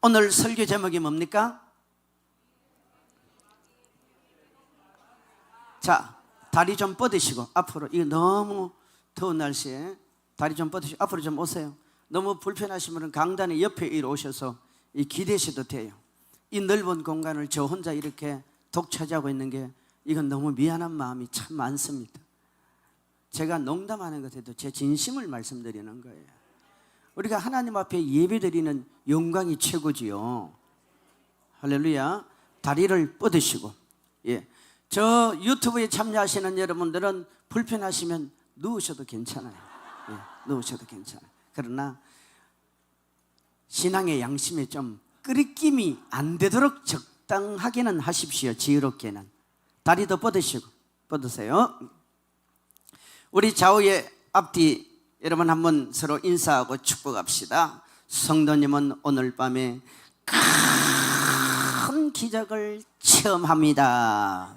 오늘 설교 제목이 뭡니까? 자, 다리 좀 뻗으시고 앞으로. 이거 너무 더운 날씨에 다리 좀 뻗으시고 앞으로 좀 오세요. 너무 불편하시면 강단의 옆에 이리 오셔서 기대셔도 돼요. 이 넓은 공간을 저 혼자 이렇게 독차지하고 있는 게 이건 너무 미안한 마음이 참 많습니다. 제가 농담하는 것에도 제 진심을 말씀드리는 거예요. 우리가 하나님 앞에 예배드리는 영광이 최고지요. 할렐루야. 다리를 뻗으시고, 저 유튜브에 참여하시는 여러분들은 불편하시면 누우셔도 괜찮아요. 누우셔도 괜찮아요. 그러나 신앙의 양심에 좀 끄리낌이 안 되도록 적당하게는 하십시오. 지혜롭게는. 다리 더 뻗으세요. 우리 좌우에 앞뒤 여러분 한번 서로 인사하고 축복합시다. 성도님은 오늘 밤에 큰 기적을 체험합니다.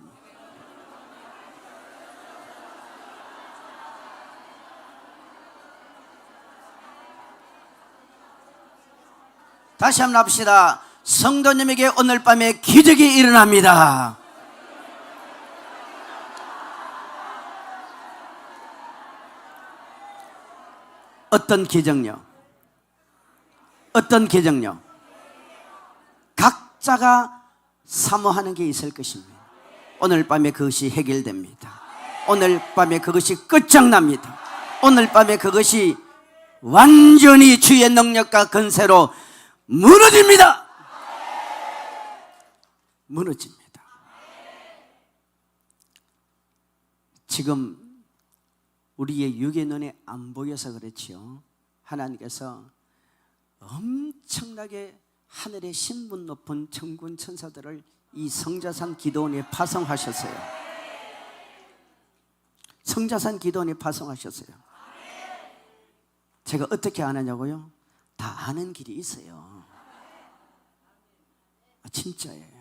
다시 한번 합시다. 성도님에게 오늘 밤에 기적이 일어납니다. 어떤 기적요? 어떤 기적요? 각자가 사모하는 게 있을 것입니다. 오늘 밤에 그것이 해결됩니다. 오늘 밤에 그것이 끝장납니다. 오늘 밤에 그것이 완전히 주의 능력과 권세로 무너집니다. 무너집니다. 지금 우리의 육의 눈에 안 보여서 그렇지요. 하나님께서 엄청나게 하늘의 신분 높은 천군 천사들을 이 성자산 기도원에 파송하셨어요. 성자산 기도원에 파송하셨어요. 제가 어떻게 아느냐고요? 다 아는 길이 있어요. 진짜예요.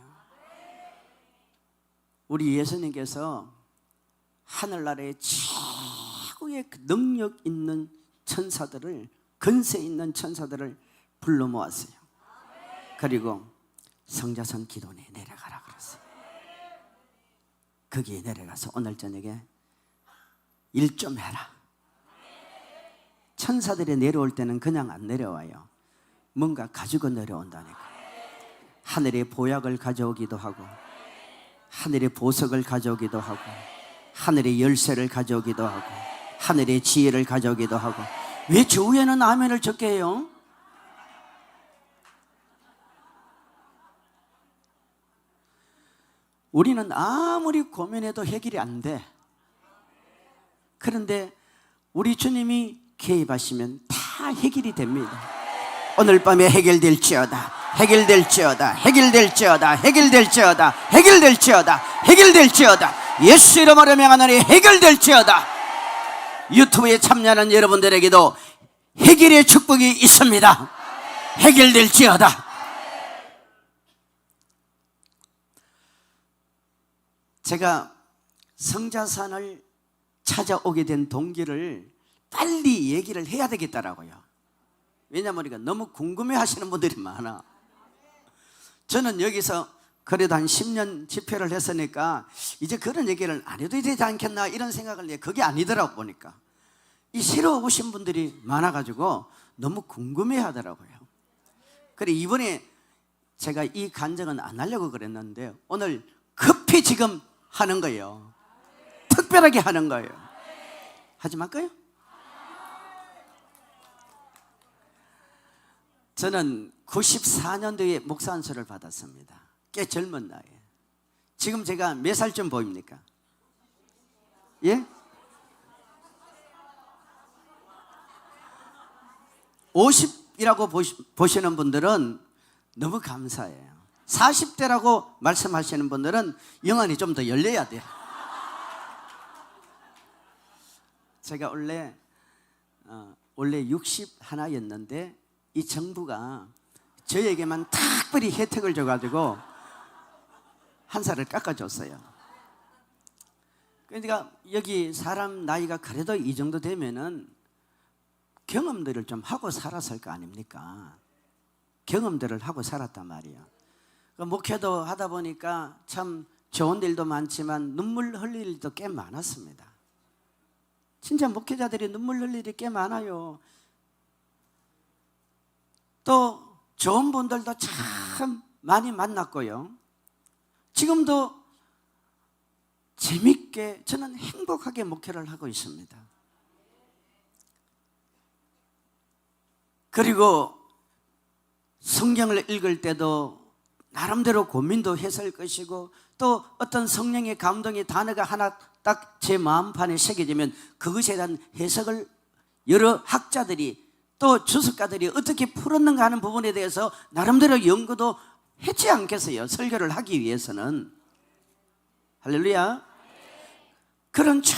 우리 예수님께서 하늘나라의 최고의 능력 있는 천사들을, 근세 있는 천사들을 불러 모았어요. 그리고 성자산 기도원에 내려가라 그랬어요. 거기에 내려가서 오늘 저녁에 일 좀 해라. 천사들이 내려올 때는 그냥 안 내려와요. 뭔가 가지고 내려온다니까. 하늘의 보약을 가져오기도 하고, 하늘의 보석을 가져오기도 하고, 하늘의 열쇠를 가져오기도 하고, 하늘의 지혜를 가져오기도 하고. 왜 주위에는 아멘을 적게 해요? 우리는 아무리 고민해도 해결이 안 돼. 그런데 우리 주님이 개입하시면 다 해결이 됩니다. 오늘 밤에 해결될지어다. 해결될지어다. 해결될지어다. 해결될지어다. 해결될지어다. 해결될지어다. 예수 이름으로 명하노니 해결될지어다. 유튜브에 참여하는 여러분들에게도 해결의 축복이 있습니다. 해결될지어다. 제가 성자산을 찾아오게 된 동기를 빨리 얘기를 해야 되겠더라고요. 왜냐하면 우리가 너무 궁금해 하시는 분들이 많아. 저는 여기서 그래도 한 10년 집회를 했으니까 이제 그런 얘기를 안 해도 되지 않겠나 이런 생각을 그게 아니더라고. 보니까 이 새로 오신 분들이 많아가지고 너무 궁금해 하더라고요. 그래 이번에 제가 이 간증은 안 하려고 그랬는데 오늘 급히 지금 하는 거예요. 특별하게 하는 거예요. 하지 말까요? 저는 94년도에 목사 안수를 받았습니다. 꽤 젊은 나이에. 지금 제가 몇 살쯤 보입니까? 예? 50이라고 보시는 분들은 너무 감사해요. 40대라고 말씀하시는 분들은 영안이 좀 더 열려야 돼요. 제가 원래 61였는데 이 정부가 저에게만 특별히 혜택을 줘가지고 한 살을 깎아줬어요. 그러니까 여기 사람 나이가 그래도 이 정도 되면은 경험들을 좀 하고 살았을 거 아닙니까? 경험들을 하고 살았단 말이에요. 목회도 하다 보니까 참 좋은 일도 많지만 눈물 흘릴 일도 꽤 많았습니다. 진짜 목회자들이 눈물 흘릴 일이 꽤 많아요. 또 좋은 분들도 참 많이 만났고요. 지금도 재밌게 저는 행복하게 목회를 하고 있습니다. 그리고 성경을 읽을 때도 나름대로 고민도 했을 것이고, 또 어떤 성령의 감동의 단어가 하나 딱 제 마음판에 새겨지면 그것에 대한 해석을 여러 학자들이 또 주석가들이 어떻게 풀었는가 하는 부분에 대해서 나름대로 연구도 했지 않겠어요? 설교를 하기 위해서는. 할렐루야. 그런 쭉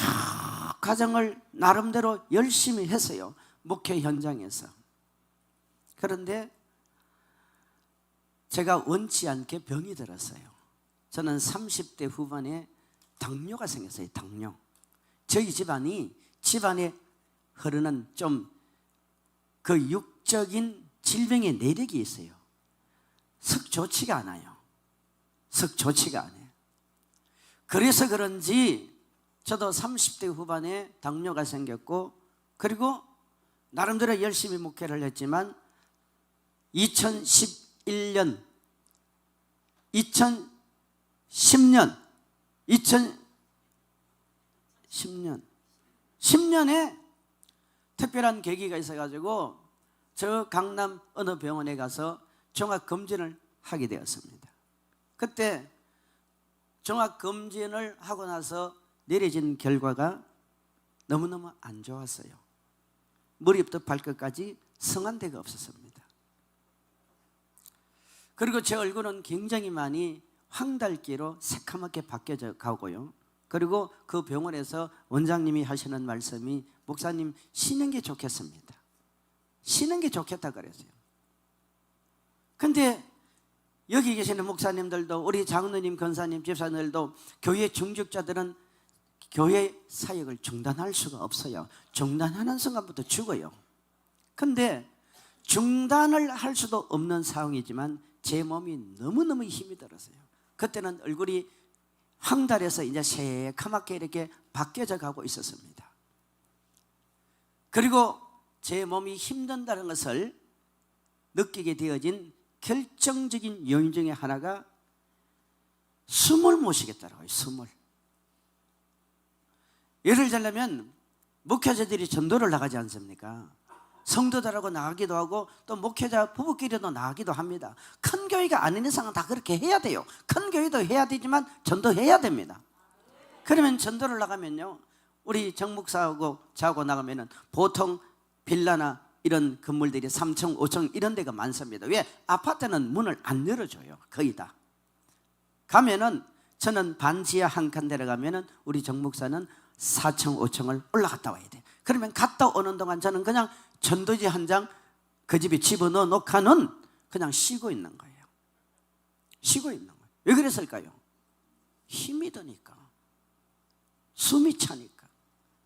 과정을 나름대로 열심히 했어요, 목회 현장에서. 그런데 제가 원치 않게 병이 들었어요. 저는 30대 후반에 당뇨가 생겼어요. 당뇨. 저희 집안에 흐르는 좀 그 육적인 질병의 내력이 있어요. 썩 좋지가 않아요. 썩 좋지가 않아요. 그래서 그런지 저도 30대 후반에 당뇨가 생겼고, 그리고 나름대로 열심히 목회를 했지만 2011년, 2010년, 10년에 특별한 계기가 있어가지고 저 강남 어느 병원에 가서 종합검진을 하게 되었습니다. 그때 종합검진을 하고 나서 내려진 결과가 너무너무 안 좋았어요. 머리부터 발끝까지 성한 데가 없었습니다. 그리고 제 얼굴은 굉장히 많이 황달기로 새카맣게 바뀌어 가고요. 그리고 그 병원에서 원장님이 하시는 말씀이, 목사님 쉬는 게 좋겠습니다. 쉬는 게 좋겠다 그랬어요. 근데 여기 계시는 목사님들도, 우리 장로님, 권사님, 집사님들도, 교회 중직자들은 교회 사역을 중단할 수가 없어요. 중단하는 순간부터 죽어요. 근데 중단을 할 수도 없는 상황이지만 제 몸이 너무너무 힘이 들었어요. 그때는 얼굴이 황달에서 이제 새카맣게 이렇게 바뀌어져 가고 있었습니다. 그리고 제 몸이 힘든다는 것을 느끼게 되어진 결정적인 요인 중에 하나가 숨을 못 쉬겠더라고요. 숨을. 예를 들자면 목회자들이 전도를 나가지 않습니까? 성도들하고 나가기도 하고 또 목회자 부부끼리도 나가기도 합니다. 큰 교회가 아닌 이상은 다 그렇게 해야 돼요. 큰 교회도 해야 되지만 전도해야 됩니다. 그러면 전도를 나가면요, 우리 정목사하고 자고 나가면은 보통 빌라나 이런 건물들이 3층, 5층 이런 데가 많습니다. 왜? 아파트는 문을 안 열어줘요. 거의 다. 가면은 저는 반지하 한 칸 내려가면은 우리 정목사는 4층, 5층을 올라갔다 와야 돼. 그러면 갔다 오는 동안 저는 그냥 전도지 한 장 그 집에 집어넣어 놓고는 그냥 쉬고 있는 거예요. 쉬고 있는 거예요. 왜 그랬을까요? 힘이 드니까, 숨이 차니까.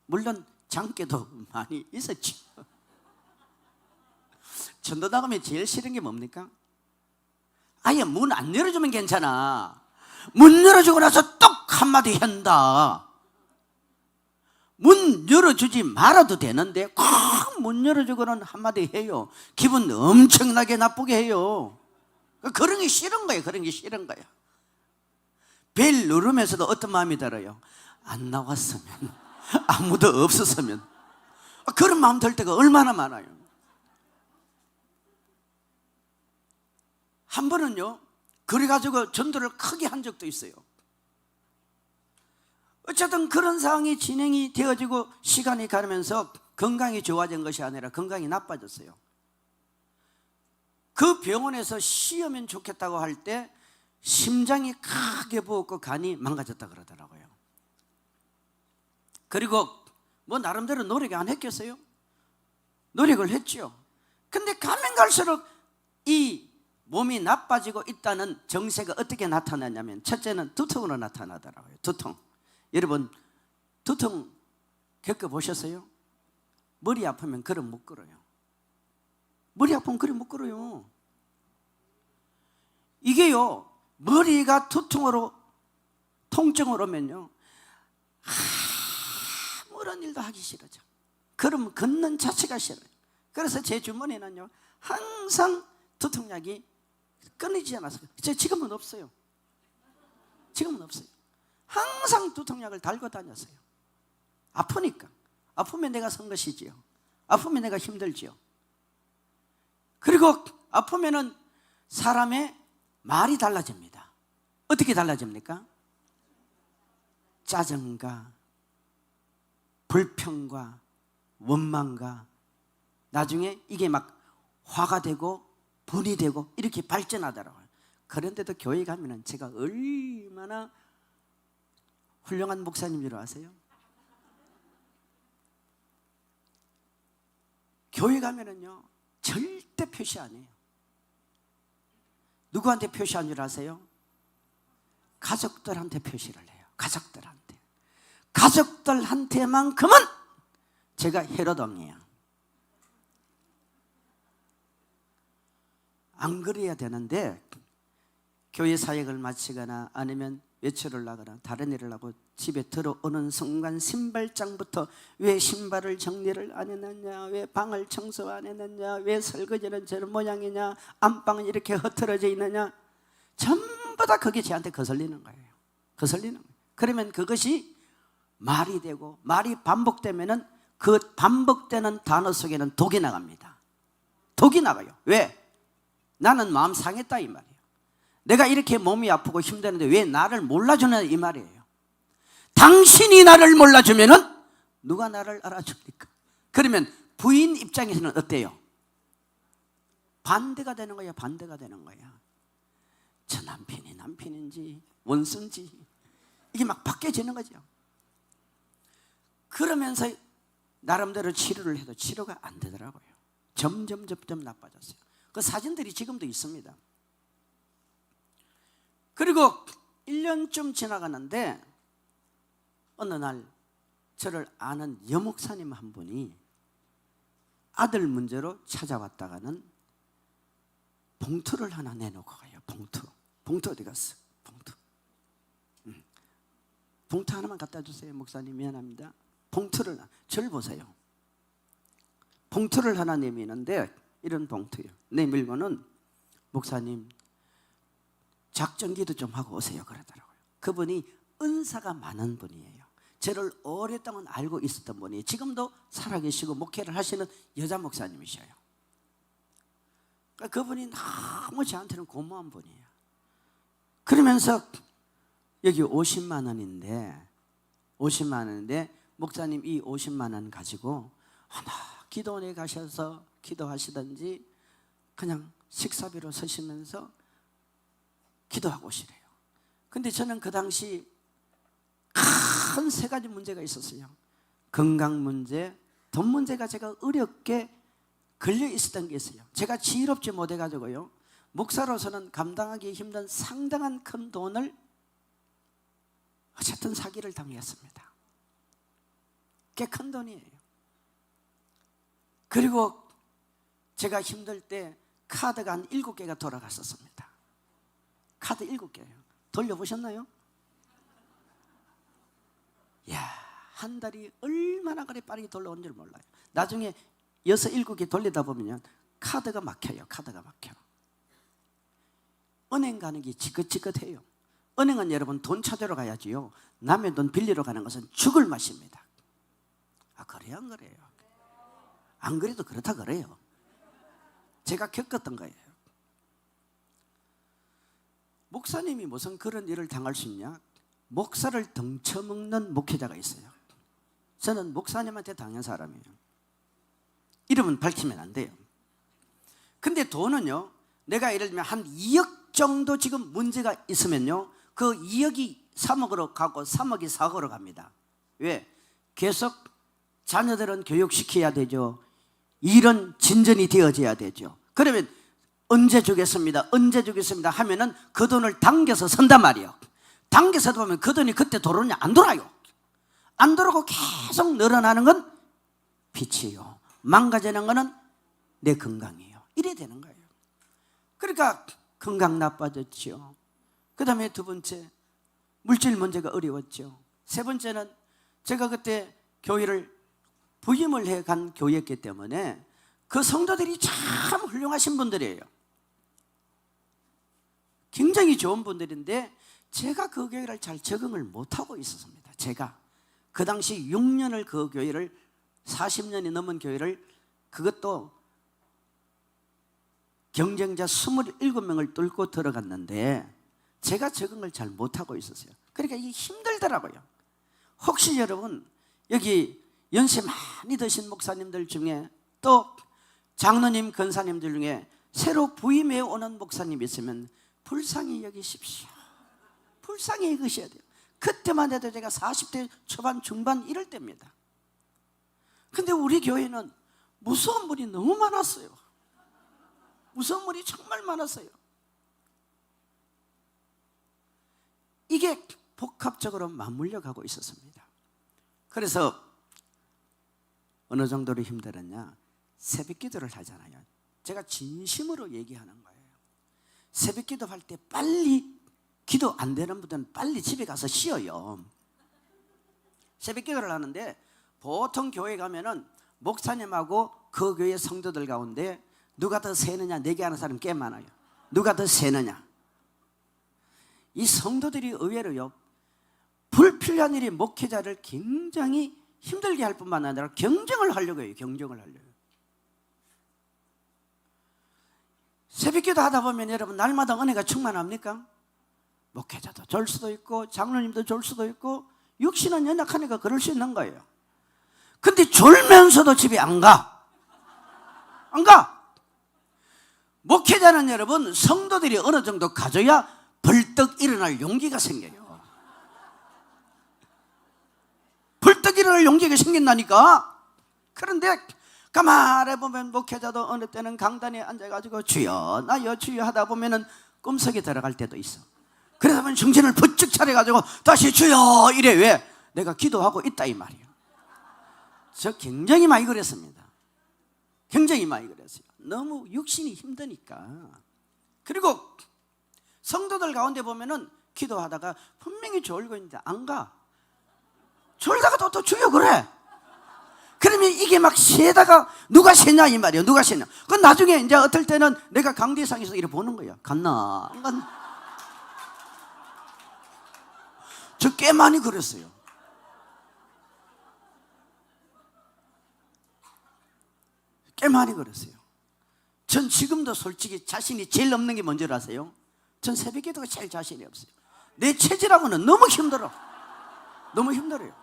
물론 장기도 많이 있었죠. 전도 나가면 제일 싫은 게 뭡니까? 아예 문 안 열어주면 괜찮아. 문 열어주고 나서 똑 한마디 한다. 문 열어주지 말아도 되는데 꼭 문 열어주고는 한마디 해요. 기분 엄청나게 나쁘게 해요. 그런 게 싫은 거예요. 그런 게 싫은 거예요. 벨 누르면서도 어떤 마음이 들어요? 안 나왔으면, 아무도 없었으면. 그런 마음 들 때가 얼마나 많아요. 한 번은요, 그래가지고 전도를 크게 한 적도 있어요. 어쨌든 그런 상황이 진행이 되어지고 시간이 가면서 건강이 좋아진 것이 아니라 건강이 나빠졌어요. 그 병원에서 쉬면 좋겠다고 할 때 심장이 크게 부었고 간이 망가졌다 그러더라고요. 그리고 뭐 나름대로 노력 안 했겠어요? 노력을 했죠. 근데 가면 갈수록 이 몸이 나빠지고 있다는 정세가 어떻게 나타나냐면, 첫째는 두통으로 나타나더라고요. 두통. 여러분, 두통 겪어보셨어요? 머리 아프면 걸음 못 걸어요. 머리 아프면 걸음 못 걸어요. 이게요, 머리가 두통으로 통증으로 오면요, 아무런 일도 하기 싫어져. 그러면 걷는 자체가 싫어요. 그래서 제 주머니는요, 항상 두통약이 끊이지 않았어요. 지금은 없어요. 지금은 없어요. 항상 두통약을 달고 다녔어요. 아프니까. 아프면 내가 선 것이지요. 아프면 내가 힘들지요. 그리고 아프면은 사람의 말이 달라집니다. 어떻게 달라집니까? 짜증과 불평과 원망과 나중에 이게 막 화가 되고 분이 되고 이렇게 발전하더라고요. 그런데도 교회 가면은 제가 얼마나 훌륭한 목사님 줄 아세요? 교회 가면은요, 절대 표시 안 해요. 누구한테 표시한 줄 아세요? 가족들한테 표시를 해요. 가족들한테. 가족들한테만큼은 제가 헤로동이에요. 안 그래야 되는데 교회 사역을 마치거나 아니면 외출을 나거나 다른 일을 하고 집에 들어오는 순간 신발장부터 왜 신발을 정리를 안 했느냐, 왜 방을 청소 안 했느냐, 왜 설거지는 저런 모양이냐, 안방은 이렇게 흐트러져 있느냐, 전부 다 그게 저한테 거슬리는 거예요. 거슬리는 거예요. 그러면 그것이 말이 되고 말이 반복되면은 그 반복되는 단어 속에는 독이 나갑니다. 독이 나가요. 왜? 나는 마음 상했다 이 말이에요. 내가 이렇게 몸이 아프고 힘드는데 왜 나를 몰라주냐 이 말이에요. 당신이 나를 몰라주면은 누가 나를 알아줍니까? 그러면 부인 입장에서는 어때요? 반대가 되는 거야. 반대가 되는 거야. 저 남편이 남편인지 원수인지 이게 막 바뀌어지는 거죠. 그러면서 나름대로 치료를 해도 치료가 안 되더라고요. 점점 나빠졌어요. 그 사진들이 지금도 있습니다. 그리고 1년쯤 지나가는데 어느 날 저를 아는 여목사님 한 분이 아들 문제로 찾아왔다가는 봉투를 하나 내놓고 가요. 봉투 어디 갔어? 봉투 하나만 갖다 주세요. 목사님 미안합니다. 봉투를, 저를 보세요. 봉투를 하나 내미는데 이런 봉투요. 내밀고는 목사님 작전기도 좀 하고 오세요 그러더라고요. 그분이 은사가 많은 분이에요. 저를 오랫동안 알고 있었던 분이에요. 지금도 살아계시고 목회를 하시는 여자 목사님이셔요. 그러니까 그분이 너무 저한테는 고마운 분이에요. 그러면서 여기 50만 원인데 목사님 이 50만 원 가지고 하나 기도원에 가셔서 기도하시든지 그냥 식사비로 쓰시면서 기도하고 오시래요. 근데 저는 그 당시 큰 세 가지 문제가 있었어요. 건강 문제, 돈 문제가 제가 어렵게 걸려 있었던 게 있어요. 제가 지혜롭지 못해가지고요, 목사로서는 감당하기 힘든 상당한 큰 돈을 어쨌든 사기를 당했습니다. 꽤 큰 돈이에요. 그리고 제가 힘들 때 카드가 한 7개가 돌아갔었습니다. 카드 7개예요. 돌려보셨나요? 이야, 한 달이 얼마나 그래 빠르게 돌아온 줄 몰라요. 나중에 6, 7개 돌리다 보면 카드가 막혀요. 카드가 막혀. 은행 가는 게 지긋지긋해요. 은행은 여러분 돈 찾으러 가야지요. 남의 돈 빌리러 가는 것은 죽을 맛입니다. 아, 그래요? 안 그래요? 안 그래도 그렇다 그래요. 제가 겪었던 거예요. 목사님이 무슨 그런 일을 당할 수 있냐? 목사를 등쳐먹는 목회자가 있어요. 저는 목사님한테 당한 사람이에요. 이름은 밝히면 안 돼요. 근데 돈은요, 내가 예를 들면 한 2억 정도 지금 문제가 있으면요, 그 2억이 3억으로 가고 3억이 4억으로 갑니다. 왜? 계속 자녀들은 교육시켜야 되죠. 일은 진전이 되어져야 되죠. 그러면 언제 주겠습니다 하면은 그 돈을 당겨서 선단 말이에요. 당겨서 보면 그 돈이 그때 돌아오냐? 안 돌아요. 안 돌아오고 계속 늘어나는 건 빚이에요. 망가지는 거는 내 건강이에요. 이래 되는 거예요. 그러니까 건강 나빠졌죠. 그 다음에 두 번째, 물질 문제가 어려웠죠. 세 번째는 제가 그때 교회를 부임을 해 간 교회였기 때문에 그 성도들이 참 훌륭하신 분들이에요. 굉장히 좋은 분들인데 제가 그 교회를 잘 적응을 못하고 있었습니다. 제가 그 당시 6년을 그 교회를, 40년이 넘은 교회를, 그것도 경쟁자 27명을 뚫고 들어갔는데 제가 적응을 잘 못하고 있었어요. 그러니까 이게 힘들더라고요. 혹시 여러분 여기 연세 많이 드신 목사님들 중에 또 장로님, 권사님들 중에 새로 부임해 오는 목사님 있으면 불쌍히 여기십시오. 불쌍히 여기셔야 돼요. 그때만 해도 제가 40대 초반 중반 이럴 때입니다. 근데 우리 교회는 무서운 분이 너무 많았어요. 무서운 분이 정말 많았어요. 이게 복합적으로 맞물려 가고 있었습니다. 그래서 어느 정도로 힘들었냐, 새벽 기도를 하잖아요. 제가 진심으로 얘기하는 거예요. 새벽 기도 할 때 빨리, 기도 안 되는 분들은 빨리 집에 가서 쉬어요. 새벽 기도를 하는데 보통 교회 가면은 목사님하고 그 교회 성도들 가운데 누가 더 세느냐 내기하는 사람이 꽤 많아요. 누가 더 세느냐. 이 성도들이 의외로요, 불필요한 일이 목회자를 굉장히 힘들게 할 뿐만 아니라 경쟁을 하려고 해요. 경쟁을 하려고. 새벽기도 하다 보면 여러분 날마다 은혜가 충만합니까? 목회자도 졸 수도 있고 장로님도 졸 수도 있고 육신은 연약하니까 그럴 수 있는 거예요. 근데 졸면서도 집에 안 가. 안 가. 목회자는 여러분 성도들이 어느 정도 가져야 벌떡 일어날 용기가 생겨요. 벌떡 일어날 용기가 생긴다니까. 그런데 가만히 보면 목회자도 어느 때는 강단에 앉아가지고 주여 나여 주여 하다 보면은 꿈속에 들어갈 때도 있어. 그러다 보면 정신을 번쩍 차려가지고 다시 주여 이래. 왜? 내가 기도하고 있다 이 말이에요. 저 굉장히 많이 그랬습니다. 굉장히 많이 그랬어요. 너무 육신이 힘드니까. 그리고 성도들 가운데 보면은 기도하다가 분명히 졸고 있는데 안 가. 졸다가 또 주여 그래. 그러면 이게 막 쉬다가 누가 쉬냐 이 말이에요. 누가 쉬냐. 그건 나중에 이제 어떨 때는 내가 강대상에서 이렇게 보는 거야. 갔나 안 갔나. 저 꽤 많이 그랬어요. 꽤 많이 그랬어요. 전 지금도 솔직히 자신이 제일 없는 게 뭔지 아세요? 전 새벽기도가 제일 자신이 없어요. 내 체질하고는 너무 힘들어. 너무 힘들어요.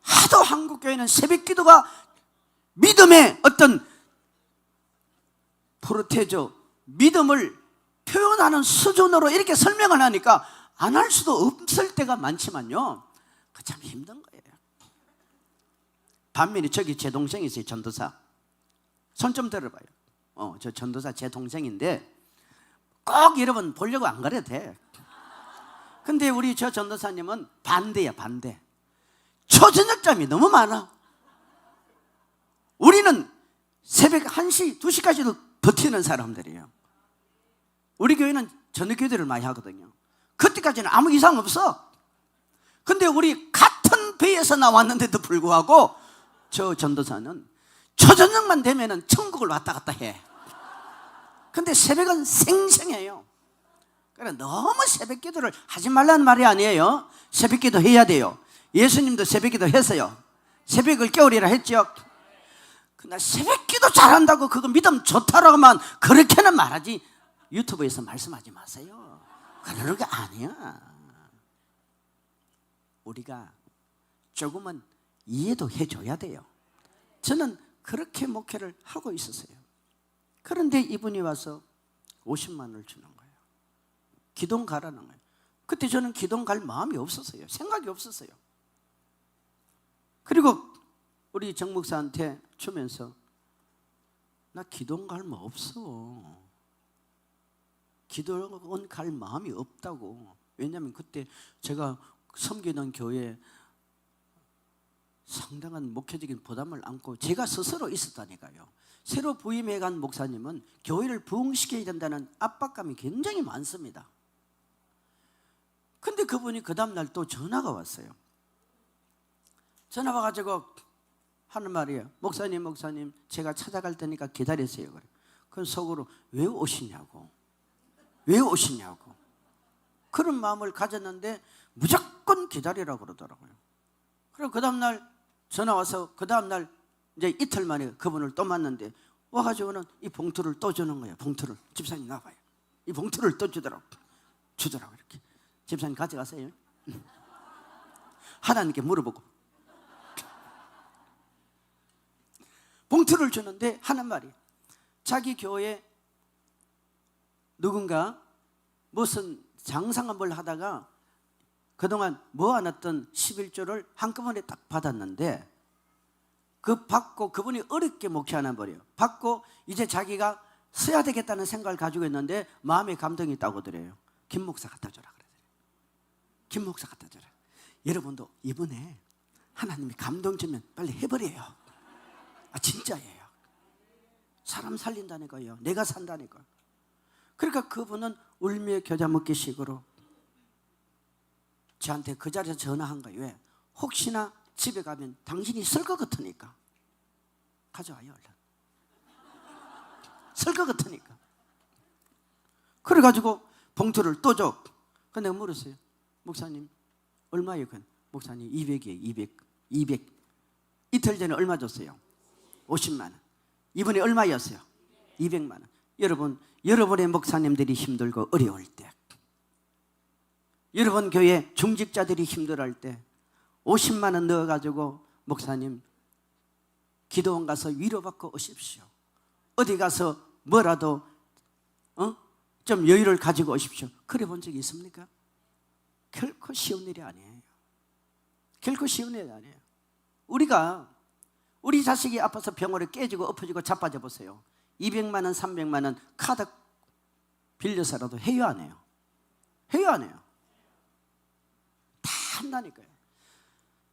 하도 한국교회는 새벽기도가 믿음의 어떤 프로테조, 믿음을 표현하는 수준으로 이렇게 설명을 하니까 안 할 수도 없을 때가 많지만요, 그 참 힘든 거예요. 반면에 저기 제 동생이 있어요. 전도사. 손 좀 들어봐요. 저 전도사 제 동생인데 꼭 여러분 보려고 안 가려도 돼. 근데 우리 저 전도사님은 반대야. 반대. 초저녁잠이 너무 많아. 우리는 새벽 1시, 2시까지도 버티는 사람들이에요. 우리 교회는 저녁 기도를 많이 하거든요. 그때까지는 아무 이상 없어. 근데 우리 같은 배에서 나왔는데도 불구하고 저 전도사는 초저녁만 되면은 천국을 왔다 갔다 해. 근데 새벽은 생생해요. 그래 너무 새벽 기도를 하지 말라는 말이 아니에요. 새벽 기도 해야 돼요. 예수님도 새벽 기도 했어요. 새벽을 깨우리라 했죠. 그러나 새벽 기도 잘한다고 그거 믿음 좋다라고만 그렇게는 말하지 유튜브에서 말씀하지 마세요. 그런 게 아니야. 우리가 조금은 이해도 해줘야 돼요. 저는 그렇게 목회를 하고 있었어요. 그런데 이분이 와서 50만 원을 주는 거예요. 기동 가라는 거예요. 그때 저는 기동 갈 마음이 없었어요. 생각이 없었어요. 그리고 우리 정 목사한테 주면서 나 기동 갈 마 없어. 기도원 갈 마음이 없다고. 왜냐하면 그때 제가 섬기는 교회에 상당한 목회적인 부담을 안고 제가 스스로 있었다니까요. 새로 부임해간 목사님은 교회를 부흥시켜야 된다는 압박감이 굉장히 많습니다. 근데 그분이 그 다음날 또 전화가 왔어요. 전화 와가지고 하는 말이에요. 목사님 제가 찾아갈 테니까 기다리세요. 그래. 그럼 속으로 왜 오시냐고 그런 마음을 가졌는데 무조건 기다리라고 그러더라고요. 그리고 그 다음날 전화 와서 그 다음날 이제 이틀 만에 그분을 또 만났는데 와가지고는 이 봉투를 또 주는 거예요. 봉투를. 집사님 나와요. 이 봉투를 또 주더라고 이렇게. 집사님 가져가세요. 하나님께 물어보고 봉투를 주는데 하는 말이, 자기 교회 누군가 무슨 장상업을 하다가 그동안 모아놨던 11조를 한꺼번에 딱 받았는데 그 받고 그분이 어렵게 목회하나 버려요. 받고 이제 자기가 써야 되겠다는 생각을 가지고 있는데 마음에 감동이 있다고 그래요. 김 목사 갖다 줘라 그러더래요. 김 목사 갖다 줘라. 여러분도 이번에 하나님이 감동 주면 빨리 해버려요. 진짜예요. 사람 살린다니까요. 내가 산다니까. 그러니까 그분은 울며 겨자 먹기식으로 저한테 그 자리에서 전화한 거예요. 왜? 혹시나 집에 가면 당신이 쓸 것 같으니까 가져와요. 얼른. 쓸 것 같으니까. 그래가지고 봉투를 또 줘. 근데 내가 물었어요. 목사님 얼마예요? 목사님 200이에요. 200. 이틀 전에 얼마 줬어요? 50만 원. 이번에 얼마였어요? 200만 원. 여러분, 여러분의 목사님들이 힘들고 어려울 때, 여러분 교회 중직자들이 힘들어할 때 50만 원 넣어가지고 목사님 기도원 가서 위로받고 오십시오. 어디 가서 뭐라도 좀 여유를 가지고 오십시오. 그래 본 적이 있습니까? 결코 쉬운 일이 아니에요. 결코 쉬운 일이 아니에요. 우리 자식이 아파서 병원에 깨지고 엎어지고 자빠져 보세요. 200만 원, 300만 원 카드 빌려서라도 해요, 안 해요? 해요, 안 해요? 다 한다니까요.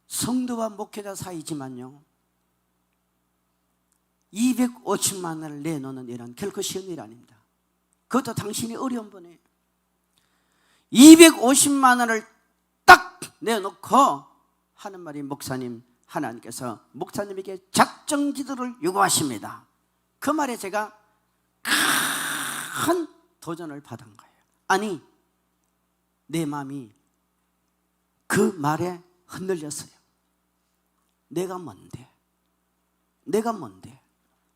성도와 목회자 사이지만요, 250만 원을 내놓는 일은 결코 쉬운 일 아닙니다. 그것도 당신이 어려운 분이에요. 250만 원을 딱 내놓고 하는 말이, 목사님, 하나님께서 목사님에게 작정 기도를 요구하십니다. 그 말에 제가 큰 도전을 받은 거예요. 아니, 내 마음이 그 말에 흔들렸어요. 내가 뭔데?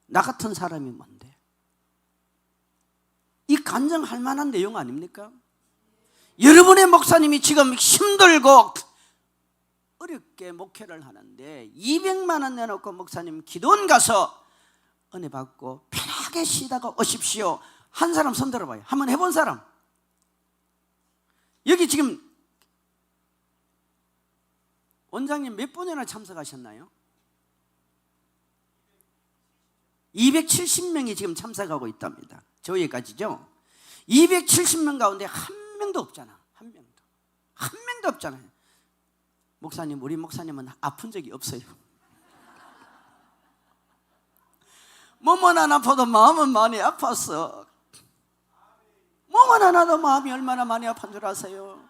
나 같은 사람이 뭔데? 이 간증할 만한 내용 아닙니까? 여러분의 목사님이 지금 힘들고 어렵게 목회를 하는데 200만 원 내놓고 목사님 기도원 가서 은혜 받고 편하게 쉬다가 오십시오. 한 사람 손 들어봐요. 한번 해본 사람. 여기 지금 원장님 몇 분이나 참석하셨나요? 270명이 지금 참석하고 있답니다. 저희까지죠. 270명 가운데 한 명도 없잖아. 한 명도 없잖아요. 목사님, 우리 목사님은 아픈 적이 없어요. 몸은 안 아파도 마음은 많이 아팠어. 몸은 안 아파도 마음이 얼마나 많이 아픈 줄 아세요?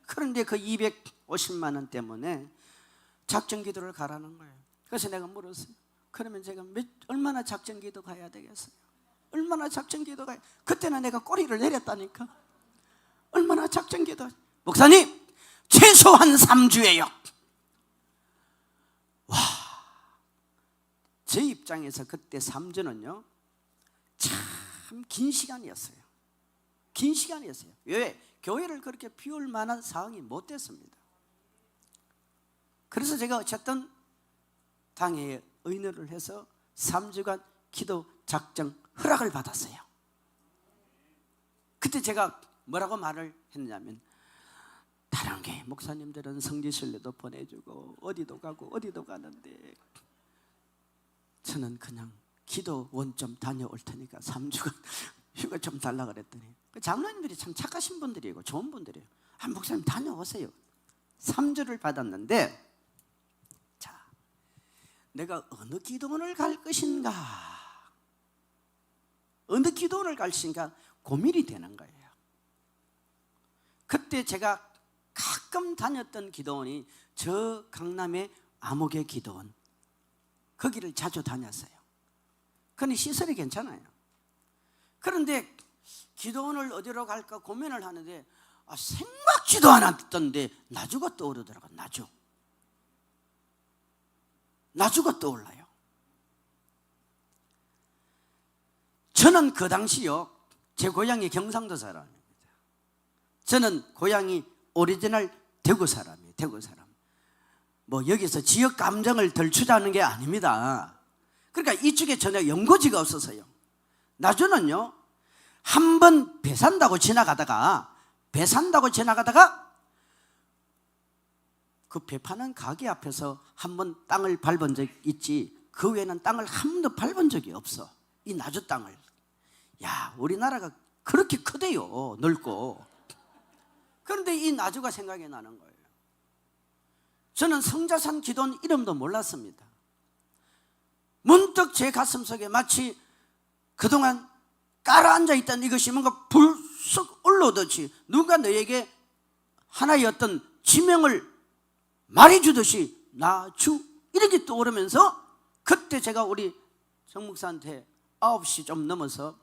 그런데 그 250만 원 때문에 작정 기도를 가라는 거예요. 그래서 내가 물었어요. 그러면 제가 얼마나 작정 기도 가야 되겠어요? 얼마나 작정 기도 가야? 그때는 내가 꼬리를 내렸다니까. 얼마나 작정 기도? 목사님, 최소한 3주예요. 와, 제 입장에서 그때 3주는요 참 긴 시간이었어요. 긴 시간이었어요. 왜? 교회를 그렇게 비울 만한 상황이 못 됐습니다. 그래서 제가 어쨌든 당회에 의논을 해서 3주간 기도 작정 허락을 받았어요. 그때 제가 뭐라고 말을 했냐면, 다른 교회 목사님들은 성지순례도 보내주고 어디도 가고 어디도 가는데 저는 그냥 기도원 좀 다녀올 테니까 3주간 휴가 좀 달라 그랬더니, 그 장로님들이 참 착하신 분들이고 좋은 분들이에요. 목사님 다녀오세요. 3주를 받았는데, 자, 내가 어느 기도원을 갈 것인가, 어느 기도원을 갈 것인가 고민이 되는 거예요. 그때 제가 가끔 다녔던 기도원이 저 강남의 암흑의 기도원, 거기를 자주 다녔어요. 그런데 시설이 괜찮아요. 그런데 기도원을 어디로 갈까 고민을 하는데 생각지도 않았던데 나주가 떠오르더라고요. 나주가 떠올라요. 저는 그 당시요, 제 고향이 경상도 사람입니다. 저는 고향이 오리지널 대구 사람이에요. 대구 사람. 뭐 여기서 지역 감정을 덜 추자하는 게 아닙니다. 그러니까 이쪽에 전혀 연고지가 없어서요. 나주는요, 한 번 배 산다고 지나가다가 그 배 파는 가게 앞에서 한 번 땅을 밟은 적 있지, 그 외에는 땅을 한 번도 밟은 적이 없어. 이 나주 땅을. 야, 우리나라가 그렇게 크대요. 넓고. 그런데 이 나주가 생각이 나는 거예요. 저는 성자산 기도원 이름도 몰랐습니다. 문득 제 가슴속에 마치 그동안 깔아앉아 있던 이것이 뭔가 불쑥 올라오듯이 누가 너에게 하나의 어떤 지명을 말해주듯이 나주 이렇게 떠오르면서, 그때 제가 우리 정 목사한테 9시 좀 넘어서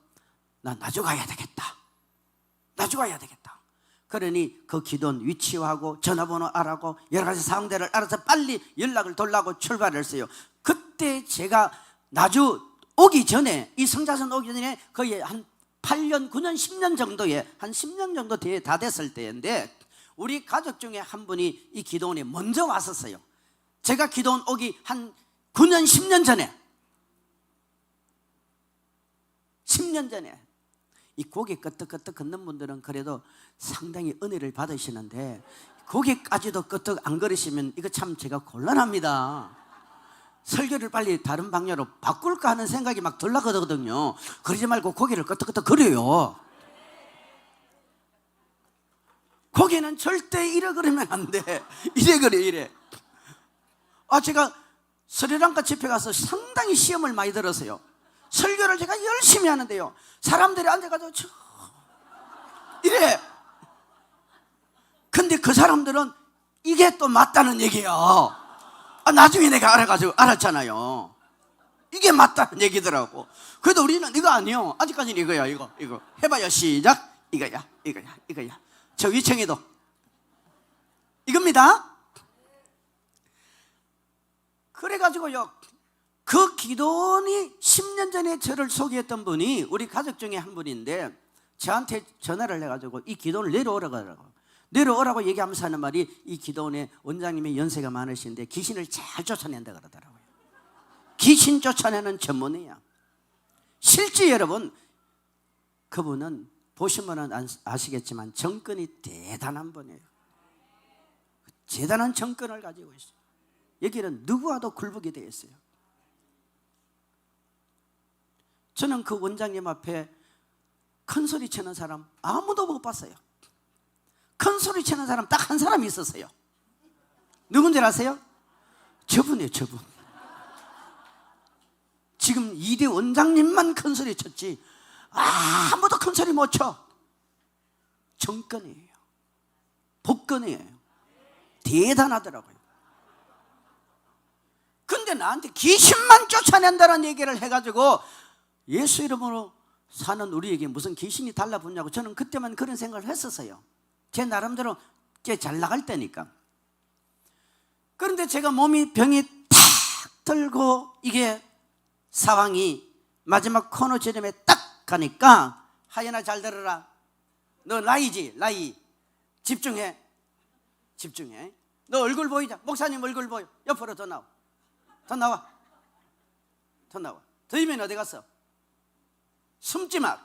나 나주 가야 되겠다, 나주 가야 되겠다. 그러니 그 기도원 위치하고 전화번호 알아고 여러 가지 상황들을 알아서 빨리 연락을 돌라고 출발을 했어요. 그때 제가 나주 오기 전에, 이 성자산 오기 전에 거의 한 8년, 9년, 10년 정도에, 한 10년 정도 뒤에 다 됐을 때인데, 우리 가족 중에 한 분이 이 기도원에 먼저 왔었어요. 제가 기도원 오기 한 9년, 10년 전에, 이 고개 끄덕끄덕 걷는 분들은 그래도 상당히 은혜를 받으시는데, 고개까지도 끄덕 안 걸으시면 이거 참 제가 곤란합니다. 설교를 빨리 다른 방향으로 바꿀까 하는 생각이 막 들거든요. 그러지 말고 고개를 끄덕끄덕 거려요. 고개는 절대 이래 그러면 안 돼. 이래 그래, 이래. 제가 스리랑카 집회 가서 상당히 시험을 많이 들었어요. 설교를 제가 열심히 하는데요, 사람들이 앉아가지고 이래. 근데 그 사람들은 이게 또 맞다는 얘기예요. 나중에 내가 알았잖아요. 이게 맞다는 얘기더라고. 그래도 우리는 이거 아니요, 아직까지는 이거야. 이거 해봐요. 시작. 이거야. 저 위층에도 이겁니다. 그래가지고요, 그 기도원이 10년 전에 저를 소개했던 분이 우리 가족 중에 한 분인데, 저한테 전화를 해가지고 이 기도원을 내려오라고 하더라고요. 내려오라고 얘기하면서 하는 말이, 이 기도원의 원장님이 연세가 많으신데 귀신을 잘 쫓아낸다 그러더라고요. 귀신 쫓아내는 전문이야. 실제 여러분, 그분은 보시면 아시겠지만 정권이 대단한 분이에요. 대단한 정권을 가지고 있어요. 여기는 누구와도 굴복이 되어 있어요. 저는 그 원장님 앞에 큰 소리 치는 사람 아무도 못 봤어요. 큰 소리 치는 사람 딱 한 사람이 있었어요. 누군지 아세요? 저분이에요, 저분. 지금 2대 원장님만 큰 소리 쳤지 아무도 큰 소리 못 쳐. 정권이에요. 복권이에요. 대단하더라고요. 근데 나한테 귀신만 쫓아낸다는 얘기를 해가지고 예수 이름으로 사는 우리에게 무슨 귀신이 달라붙냐고, 저는 그때만 그런 생각을 했었어요. 제 나름대로 꽤 잘 나갈 때니까. 그런데 제가 병이 탁 들고 이게 상황이 마지막 코너 지점에 딱 가니까, 하연아 잘 들어라. 너 라이지, 라이. 집중해. 너 얼굴 보이자. 목사님 얼굴 보여. 옆으로 더 나와. 더 이면 어디 갔어? 숨지 마.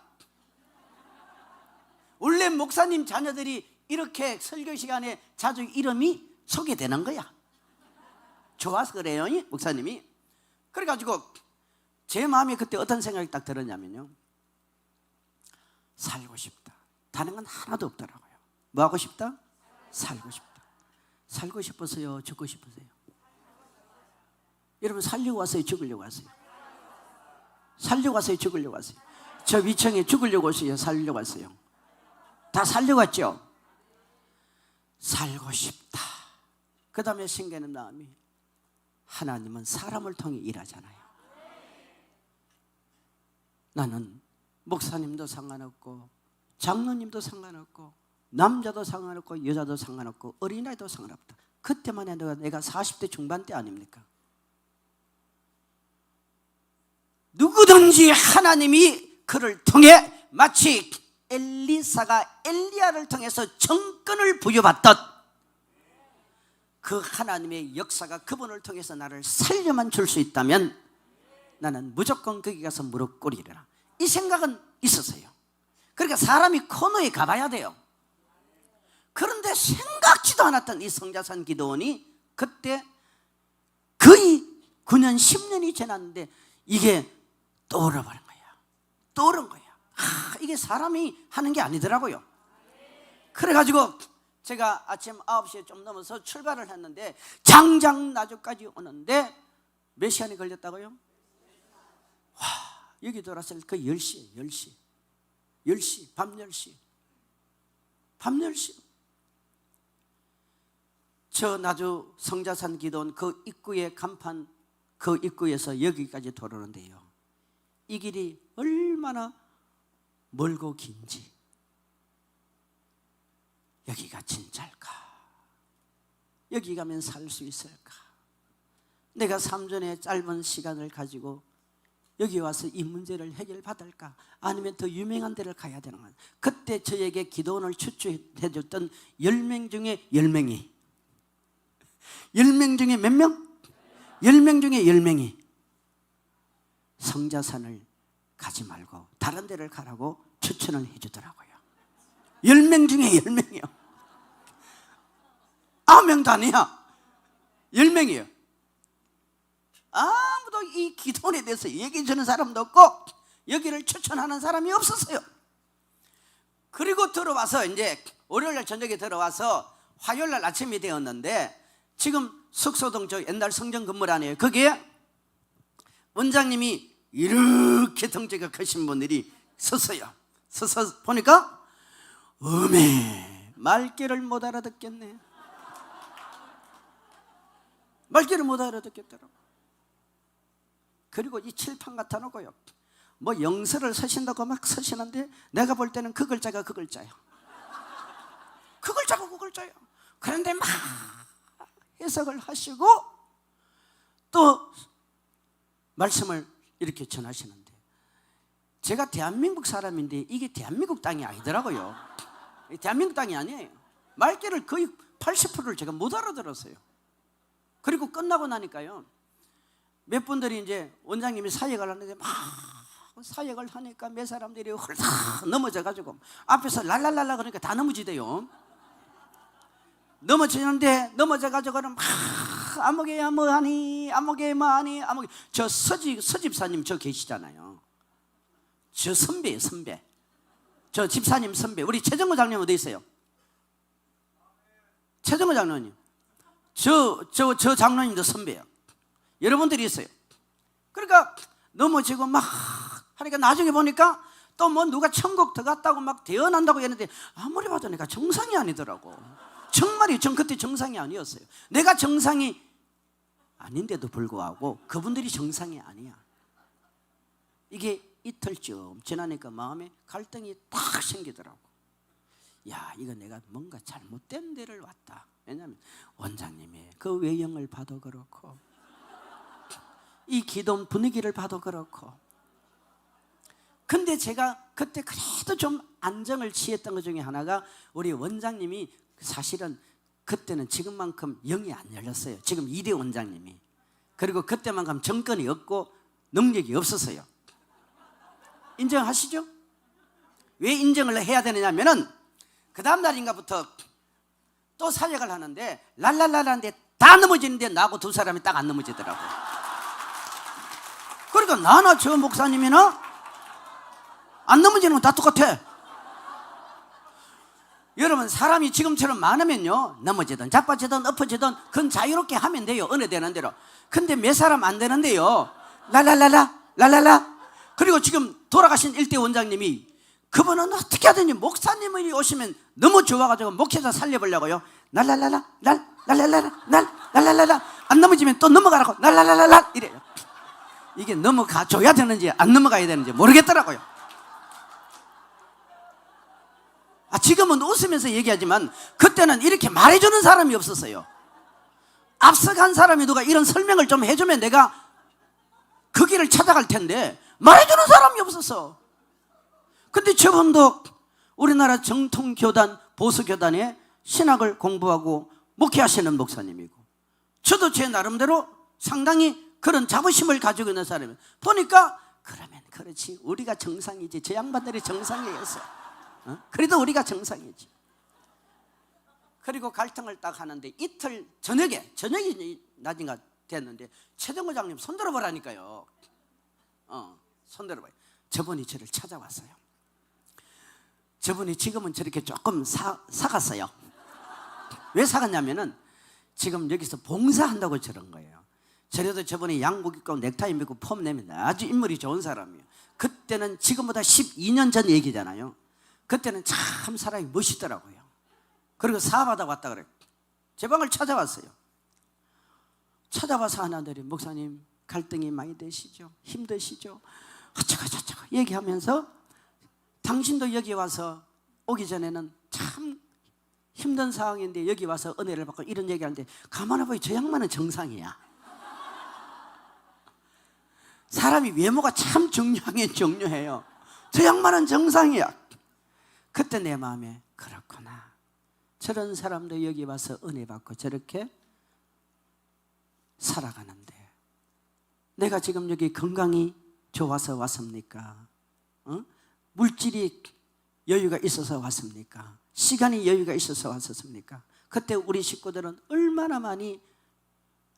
원래 목사님 자녀들이 이렇게 설교 시간에 자주 이름이 소개되는 거야. 좋아서 그래요, 목사님이. 그래가지고 제 마음에 그때 어떤 생각이 딱 들었냐면요, 살고 싶다. 다른 건 하나도 없더라고요. 뭐 하고 싶다? 살고 싶다. 살고 싶어서요, 죽고 싶으세요? 여러분 살려고 왔어요? 죽으려고 왔어요? 살려고 왔어요? 죽으려고 왔어요? 저 위층에 죽으려고 왔어요? 살려고 왔어요? 다 살려고 왔죠? 살고 싶다. 그 다음에 생기는 마음이, 하나님은 사람을 통해 일하잖아요. 나는 목사님도 상관없고 장로님도 상관없고 남자도 상관없고 여자도 상관없고 어린아이도 상관없다. 그때만 해도 내가 40대 중반 때 아닙니까? 누구든지 하나님이 그를 통해 마치 엘리사가 엘리야를 통해서 정권을 부여받듯 그 하나님의 역사가 그분을 통해서 나를 살려만 줄 수 있다면 나는 무조건 거기 가서 무릎 꿇으리라. 이 생각은 있었어요. 그러니까 사람이 코너에 가봐야 돼요. 그런데 생각지도 않았던 이 성자산 기도원이 그때 거의 9년 10년이 지났는데 이게 떠오르버린 거야. 떠오른 거야. 이게 사람이 하는 게 아니더라고요. 그래가지고 제가 아침 9시에 좀 넘어서 출발을 했는데 장장나주까지 오는데 몇 시간이 걸렸다고요? 와, 여기 돌아왔을 그 10시에 10시 밤 10시 밤 10시 저 나주 성자산 기도원 그 입구의 간판 그 입구에서 여기까지 돌아오는데요, 이 길이 얼마나 멀고 긴지, 여기가 진짜일까? 여기 가면 살 수 있을까? 내가 3년의 짧은 시간을 가지고 여기 와서 이 문제를 해결받을까? 아니면 더 유명한 데를 가야 되는 거야. 그때 저에게 기도원을 추천해 줬던 10명 중에 10명이 10명 중에 몇 명? 10명 중에 10명이 성자산을 가지 말고 다른 데를 가라고 추천을 해 주더라고요. 10명 중에 10명이요. 9명도 아니야. 10명이요. 아무도 이 기도원에 대해서 얘기해 주는 사람도 없고 여기를 추천하는 사람이 없었어요. 그리고 들어와서 이제 월요일날 저녁에 들어와서 화요일날 아침이 되었는데 지금 석소동 저 옛날 성전 건물 안에 거기에 원장님이 이렇게 덩치가 크신 분들이 섰어요. 서서 보니까 어메 말귀를 못 알아듣겠네. 말귀를 못 알아듣겠더라고. 그리고 이 칠판 갖다 놓고요, 뭐 영서를 서신다고 막 서시는데 내가 볼 때는 그 글자가 그 글자야. 그 글자가 그 글자야. 그런데 막 해석을 하시고 또 말씀을 이렇게 전하시는데 제가 대한민국 사람인데 이게 대한민국 땅이 아니더라고요. 대한민국 땅이 아니에요. 말귀를 거의 80%를 제가 못 알아들었어요. 그리고 끝나고 나니까요, 몇 분들이 이제 원장님이 사역을 하는데 막 사역을 하니까 몇 사람들이 홀딱 넘어져가지고 앞에서 랄랄랄라 그러니까 다 넘어지대요. 넘어지는데 넘어져가지고는 막 아무개야 뭐하니 아무개 뭐하니 아무개. 저 서집사님 저 계시잖아요. 저 선배예요, 선배. 저 집사님 선배. 우리 최정호 장로님 어디 있어요? 최정호 장로님. 저 장로님도 선배예요. 여러분들이 있어요. 그러니까 넘어지고 막 하니까 나중에 보니까 또 뭐 누가 천국 들어갔다고 막 대언한다고 했는데 아무리 봐도 내가 정상이 아니더라고. 정말이 전 그때 정상이 아니었어요. 내가 정상이 아닌데도 불구하고 그분들이 정상이 아니야. 이게 이틀쯤 지나니까 마음에 갈등이 딱 생기더라고. 야, 이거 내가 뭔가 잘못된 데를 왔다. 왜냐하면 원장님의 그 외형을 봐도 그렇고 이 기도원 분위기를 봐도 그렇고. 근데 제가 그때 그래도 좀 안정을 취했던 것 중에 하나가 우리 원장님이 사실은 그때는 지금만큼 영이 안 열렸어요. 지금 2대 원장님이. 그리고 그때만큼 정권이 없고 능력이 없었어요. 인정하시죠? 왜 인정을 해야 되느냐면은 그 다음 날인가부터 또 사역을 하는데 랄랄랄라는데 다 넘어지는데 나하고 두 사람이 딱 안 넘어지더라고. 그러니까 나나 저 목사님이나 안 넘어지는 건 다 똑같아. 여러분 사람이 지금처럼 많으면요 넘어지든 자빠지든 엎어지든 그건 자유롭게 하면 돼요. 은혜되는 대로. 근데 몇 사람 안 되는데요 랄랄라 그리고 지금 돌아가신 일대 원장님이 그분은 어떻게 하든지 목사님이 오시면 너무 좋아가지고 목회자 살려보려고요 랄랄라라 랄랄라라 안 넘어지면 또 넘어가라고 랄랄라라 이래요. 이게 넘어가줘야 되는지 안 넘어가야 되는지 모르겠더라고요. 지금은 웃으면서 얘기하지만 그때는 이렇게 말해주는 사람이 없었어요. 앞서간 사람이 누가 이런 설명을 좀 해주면 내가 그 길을 찾아갈 텐데 말해주는 사람이 없었어. 근데 저분도 우리나라 정통교단 보수교단에 신학을 공부하고 목회하시는 목사님이고 저도 제 나름대로 상당히 그런 자부심을 가지고 있는 사람이에요. 보니까 그러면 그렇지 우리가 정상이지 저 양반들이 정상이었어. 그래도 우리가 정상이지. 그리고 갈등을 딱 하는데 이틀 저녁이 낮인가 됐는데 최정구장님 손들어보라니까요. 손들어봐요. 저분이 저를 찾아왔어요. 저분이 지금은 저렇게 조금 사갔어요. 왜 사갔냐면은 지금 여기서 봉사한다고 저런 거예요. 저래도 저분이 양복 입고 넥타이 메고 폼 내면 아주 인물이 좋은 사람이에요. 그때는 지금보다 12년 전 얘기잖아요. 그때는 참 사람이 멋있더라고요. 그리고 사업하다 왔다 그래요. 제 방을 찾아왔어요. 찾아와서 하나들이 목사님 갈등이 많이 되시죠? 힘드시죠? 어쩌고 얘기하면서 당신도 여기 와서 오기 전에는 참 힘든 상황인데 여기 와서 은혜를 받고 이런 얘기하는데 가만히 보니 저 양반은 정상이야. 사람이 외모가 참 중요해요. 저 양반은 정상이야. 그때 내 마음에 그렇구나. 저런 사람도 여기 와서 은혜 받고 저렇게 살아가는데 내가 지금 여기 건강이 좋아서 왔습니까? 물질이 여유가 있어서 왔습니까? 시간이 여유가 있어서 왔었습니까? 그때 우리 식구들은 얼마나 많이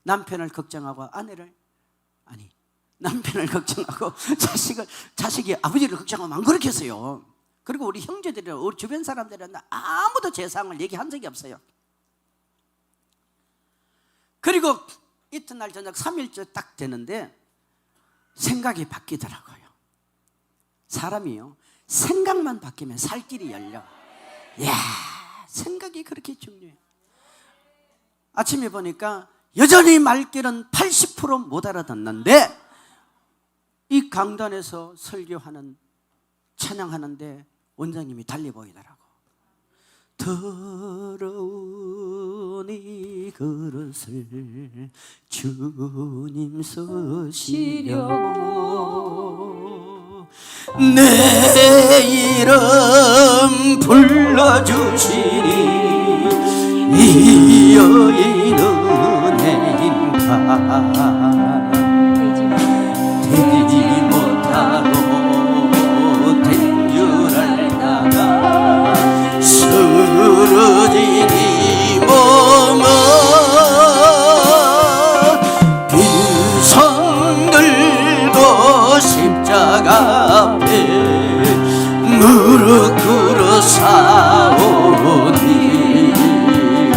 남편을 걱정하고 남편을 걱정하고 자식이 아버지를 걱정하면 안 그렇겠어요. 그리고 우리 형제들이나 우리 주변 사람들은 아무도 제 상황을 얘기한 적이 없어요. 그리고 이튿날 저녁 3일째 딱 되는데 생각이 바뀌더라고요. 사람이요 생각만 바뀌면 살 길이 열려. 이야, 생각이 그렇게 중요해. 아침에 보니까 여전히 말귀는 80% 못 알아듣는데 이 강단에서 설교하는 찬양하는데 원장님이 달리 보이더라고. 더러운 이 그릇을 주님 쓰시려고 내 이름 불러주시니 이 여인은 은혜인가 되지 못하고 된 줄 알다가 쓰러진 이 몸은 빈손 들고 십자가 앞에 무릎 꿇어 사오니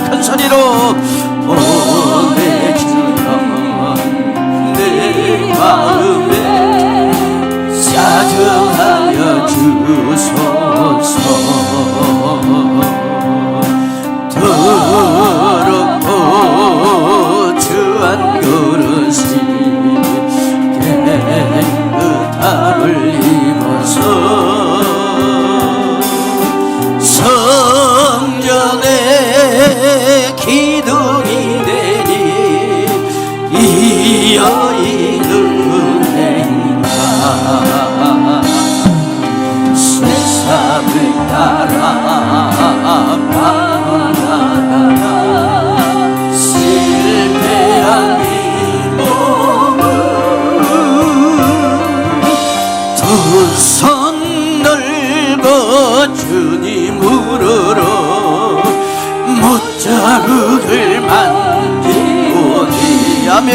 큰 소리로 보내주여 내 마음에 사정하여 주소서. 더럽고 주한 그릇이 깨끗함을 입어서 성전의 기둥이 되니 이 여인은 행가 세상을 따라 방황하다가 실패한 이 몸은 두 손 넓어 주님 우러러 못자국을 만지오니 아멘.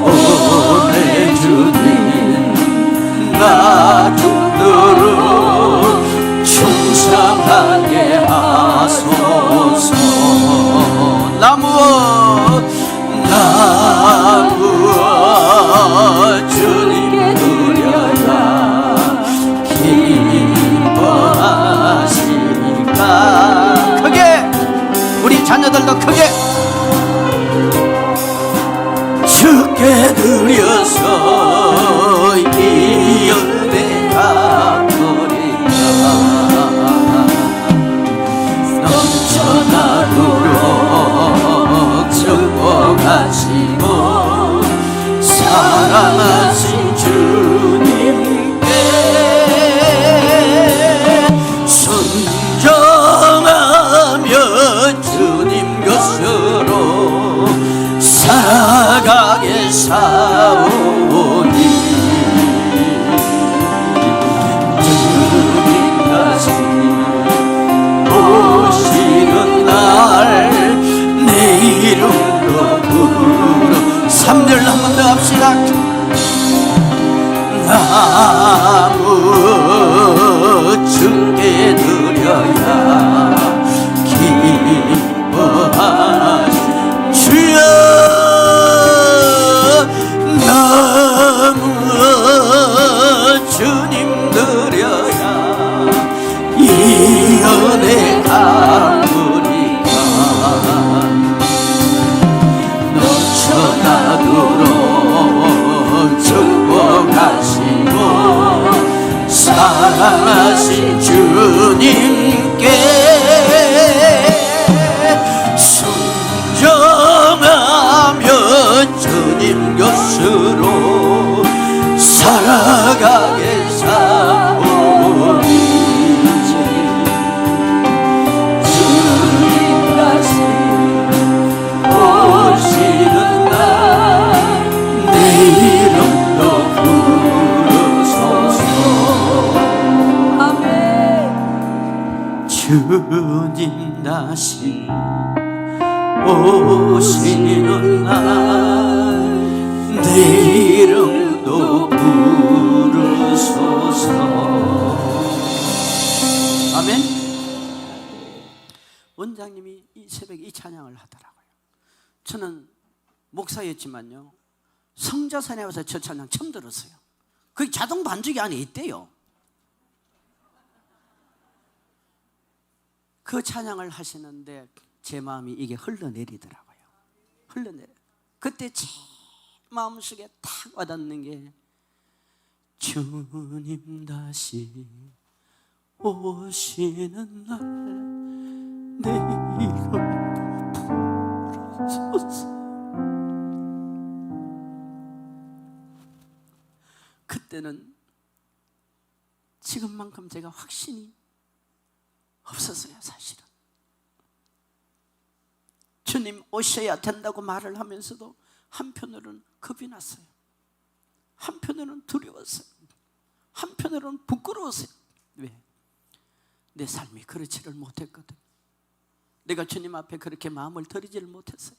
오내 주님 나 죽도록 충성 주님 다시 오시는 날 내 이름도 부르소서. 아멘. 원장님이 이 새벽에 이 찬양을 하더라고요. 저는 목사였지만요, 성자산에 와서 저 찬양 처음 들었어요. 그게 자동 반죽이 안에 있대요. 그 찬양을 하시는데 제 마음이 이게 흘러내리더라고요. 흘러내려. 그때 제 마음속에 탁 와닿는 게, 주님 다시 오시는 날 내 이름 부르소서. 그때는 지금만큼 제가 확신이 없었어요. 사실은 주님 오셔야 된다고 말을 하면서도 한편으로는 겁이 났어요. 한편으로는 두려웠어요. 한편으로는 부끄러웠어요. 왜? 내 삶이 그렇지를 못했거든. 내가 주님 앞에 그렇게 마음을 드리지를 못했어요.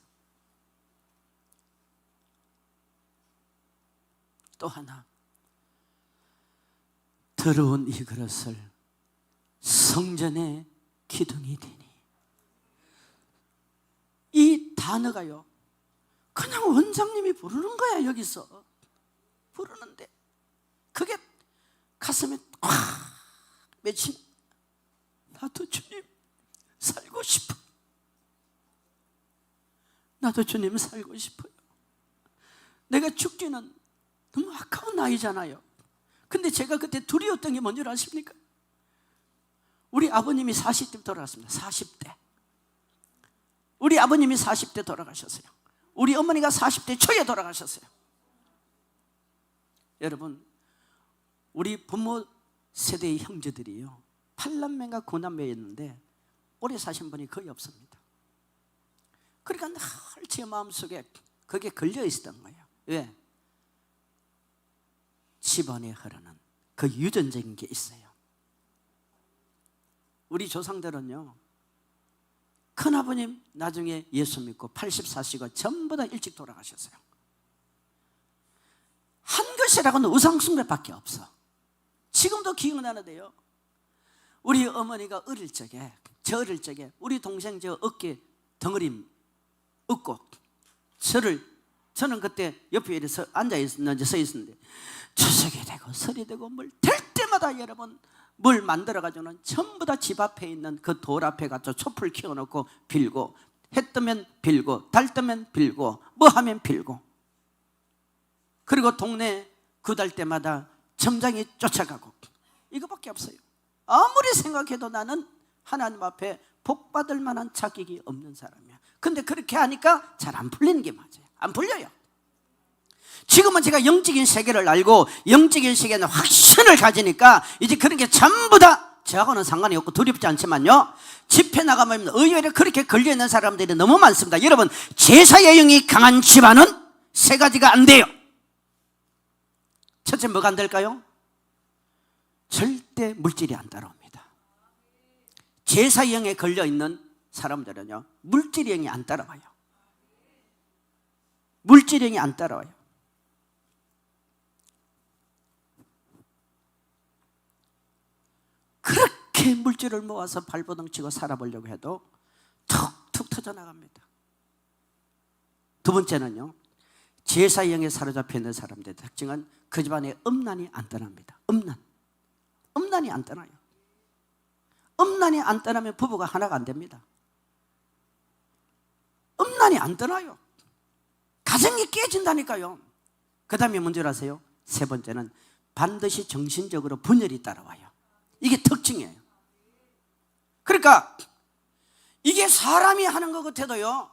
또 하나, 더러운 이 그릇을 성전의 기둥이 되니. 이 단어가요, 그냥 원장님이 부르는 거야. 여기서 부르는데 그게 가슴에 꽉 맺힌, 나도 주님 살고 싶어. 나도 주님 살고 싶어요. 내가 죽기는 너무 아까운 나이잖아요. 근데 제가 그때 두려웠던 게 뭔지 아십니까? 우리 아버님이 40대 돌아갔습니다. 40대. 우리 아버님이 40대 돌아가셨어요. 우리 어머니가 40대 초에 돌아가셨어요. 여러분, 우리 부모 세대의 형제들이요, 8남매인가 9남매였는데 오래 사신 분이 거의 없습니다. 그러니까 늘 제 마음속에 그게 걸려 있었던 거예요. 왜? 집안에 흐르는 그 유전적인 게 있어요. 우리 조상들은요, 큰아버님 나중에 예수 믿고 84시고 전부 다 일찍 돌아가셨어요. 한 것이라고는 우상숭배밖에 없어. 지금도 기억나는데요, 우리 어머니가 어릴 적에, 저 어릴 적에 우리 동생 저 어깨 덩어리 업고 저는 그때 옆에 이래서 앉아있었는지 서 있었는데 주석이 되고 설이 되고 뭘 될 때마다 여러분 뭘 만들어가지고는 전부 다 집 앞에 있는 그 돌 앞에 가서 촛불 키워놓고 빌고, 해 뜨면 빌고, 달 뜨면 빌고, 뭐 하면 빌고, 그리고 동네 구달 때마다 점장이 쫓아가고, 이거밖에 없어요. 아무리 생각해도 나는 하나님 앞에 복 받을 만한 자격이 없는 사람이야. 근데 그렇게 하니까 잘 안 풀리는 게 맞아요. 안 풀려요. 지금은 제가 영적인 세계를 알고 영적인 세계에는 확신을 가지니까 이제 그런 게 전부 다 저하고는 상관이 없고 두렵지 않지만요, 집회 나가면 의외로 그렇게 걸려있는 사람들이 너무 많습니다. 여러분, 제사의 영이 강한 집안은 세 가지가 안 돼요. 첫째, 뭐가 안 될까요? 절대 물질이 안 따라옵니다. 제사의 영에 걸려있는 사람들은요, 물질의 영이 안 따라와요. 물질의 영이 안 따라와요. 그렇게 물질을 모아서 발버둥 치고 살아보려고 해도 툭툭 터져나갑니다. 두 번째는요, 제사의 영에 사로잡혀 있는 사람들의 특징은 그 집안에 음란이 안 떠납니다. 음란이 안 떠나요. 음란이 안 떠나면 부부가 하나가 안 됩니다. 음란이 안 떠나요. 가정이 깨진다니까요. 그 다음에 뭔지 아세요? 세 번째는 반드시 정신적으로 분열이 따라와요. 이게 특징이에요. 그러니까 이게 사람이 하는 것 같아도요,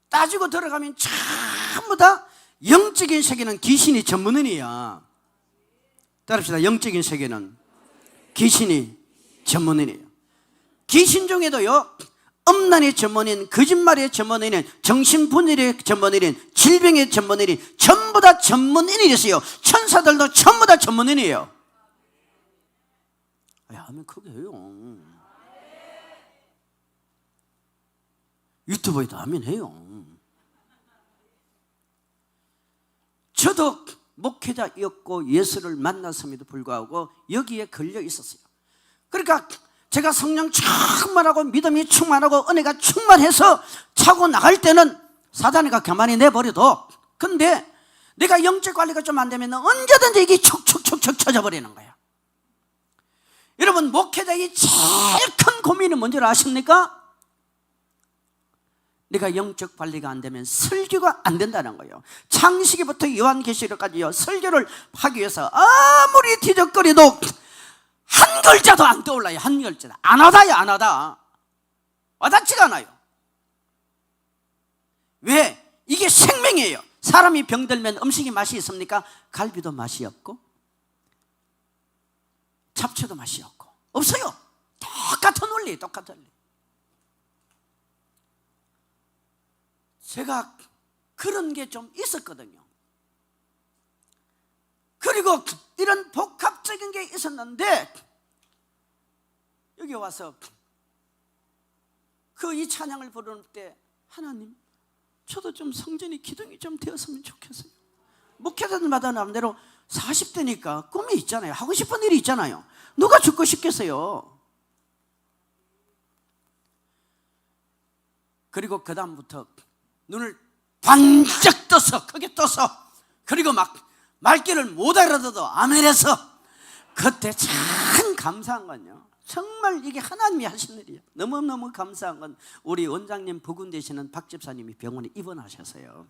따지고 들어가면 전부 다 영적인 세계는 귀신이 전문인이야. 따릅시다. 영적인 세계는 귀신이 전문인이에요. 귀신 중에도요, 음란의 전문인, 거짓말의 전문인은, 정신분열의 전문인은, 질병의 전문인이 전부 다 전문인이었어요. 천사들도 전부 다 전문인이에요. 야, 하면 크게 해요. 유튜브에도 하면 해요. 저도 목회자였고 예수를 만났음에도 불구하고 여기에 걸려 있었어요. 그러니까 제가 성령 충만하고 믿음이 충만하고 은혜가 충만해서 차고 나갈 때는 사단이가 가만히 내버려도, 근데 내가 영적 관리가 좀 안 되면 언제든지 이게 촉촉촉촉 쳐져버리는 거야. 여러분, 목회자의 제일 큰 고민은 뭔지 아십니까? 내가 영적 관리가 안 되면 설교가 안 된다는 거예요. 창세기부터 요한계시록까지요, 설교를 하기 위해서 아무리 뒤적거려도 한 글자도 안 떠올라요. 한 글자도 안 와닿아요. 안 와닿아. 와닿지가 않아요. 왜? 이게 생명이에요. 사람이 병들면 음식이 맛이 있습니까? 갈비도 맛이 없고 잡채도 맛이 없고 없어요. 똑같은 원리, 똑같은 원리. 제가 그런 게 좀 있었거든요. 그리고 이런 복합적인 게 있었는데 여기 와서 그 이 찬양을 부르는 때, 하나님, 저도 좀 성전이 기둥이 좀 되었으면 좋겠어요. 목회자들마다 나름대로 40대니까 꿈이 있잖아요. 하고 싶은 일이 있잖아요. 누가 죽고 싶겠어요. 그리고 그 다음부터 눈을 반짝 떠서, 크게 떠서, 그리고 막 말귀를 못 알아듣어도 아멘해서, 그때 참 감사한 건요, 정말 이게 하나님이 하신 일이에요. 너무너무 감사한 건 우리 원장님 부군 되시는 박 집사님이 병원에 입원하셔서요.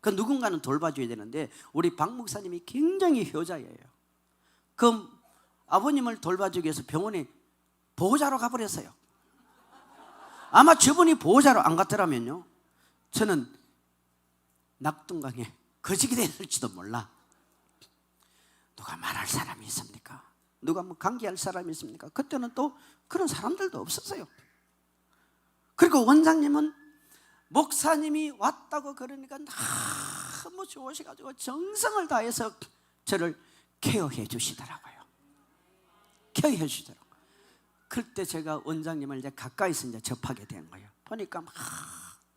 그 누군가는 돌봐줘야 되는데 우리 박 목사님이 굉장히 효자예요. 그 아버님을 돌봐주기 위해서 병원에 보호자로 가버렸어요. 아마 저분이 보호자로 안 갔더라면요, 저는 낙동강에 거지게 됐을지도 몰라. 누가 말할 사람이 있습니까? 누가 뭐 강기할 사람이 있습니까? 그때는 또 그런 사람들도 없었어요. 그리고 원장님은 목사님이 왔다고 그러니까 너무 좋으셔가지고 정성을 다해서 저를 케어해 주시더라고요. 케어해 주시더라고요. 그때 제가 원장님을 이제 가까이서 이제 접하게 된 거예요. 보니까 막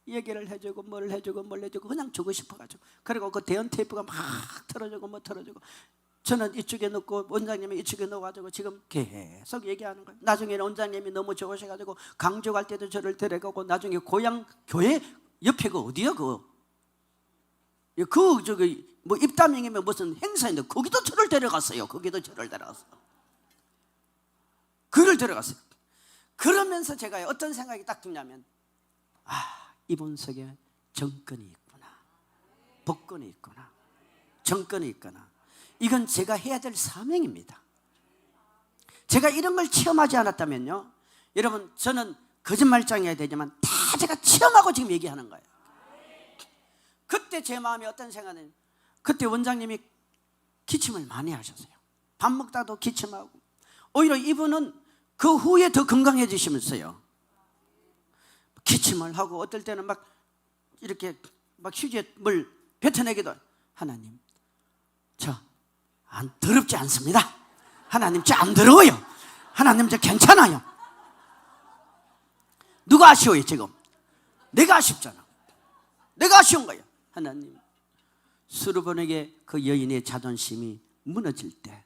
얘기를 해주고 뭘 해주고 뭘 해주고 그냥 주고 싶어가지고, 그리고 그 대형 테이프가 막 틀어주고 뭐 틀어주고, 저는 이쪽에 넣고 원장님이 이쪽에 넣어가지고 지금 계속 얘기하는 거예요. 나중에는 원장님이 너무 좋으셔가지고 강조 갈 때도 저를 데려가고, 나중에 고향 교회 옆에 그 어디야 그 저기 뭐 입담행이면 무슨 행사인데 거기도 저를 데려갔어요. 거기도 저를 데려갔어. 그를 데려갔어요. 그러면서 제가 어떤 생각이 딱 드냐면, 이분 속에 정권이 있구나, 복권이 있구나, 정권이 있구나. 이건 제가 해야 될 사명입니다. 제가 이런 걸 체험하지 않았다면요, 여러분, 저는 거짓말장이어야 되지만 다 제가 체험하고 지금 얘기하는 거예요. 그때 제 마음이 어떤 생각은, 그때 원장님이 기침을 많이 하셨어요. 밥 먹다도 기침하고, 오히려 이분은 그 후에 더 건강해지시면서요, 기침을 하고 어떨 때는 막 이렇게 막 휴지에 물 뱉어내기도, 하나님, 저 안 더럽지 않습니다. 하나님, 저 안 더러워요. 하나님, 저 괜찮아요. 누가 아쉬워요 지금? 내가 아쉽잖아. 내가 아쉬운 거예요. 하나님, 수르본에게 그 여인의 자존심이 무너질 때,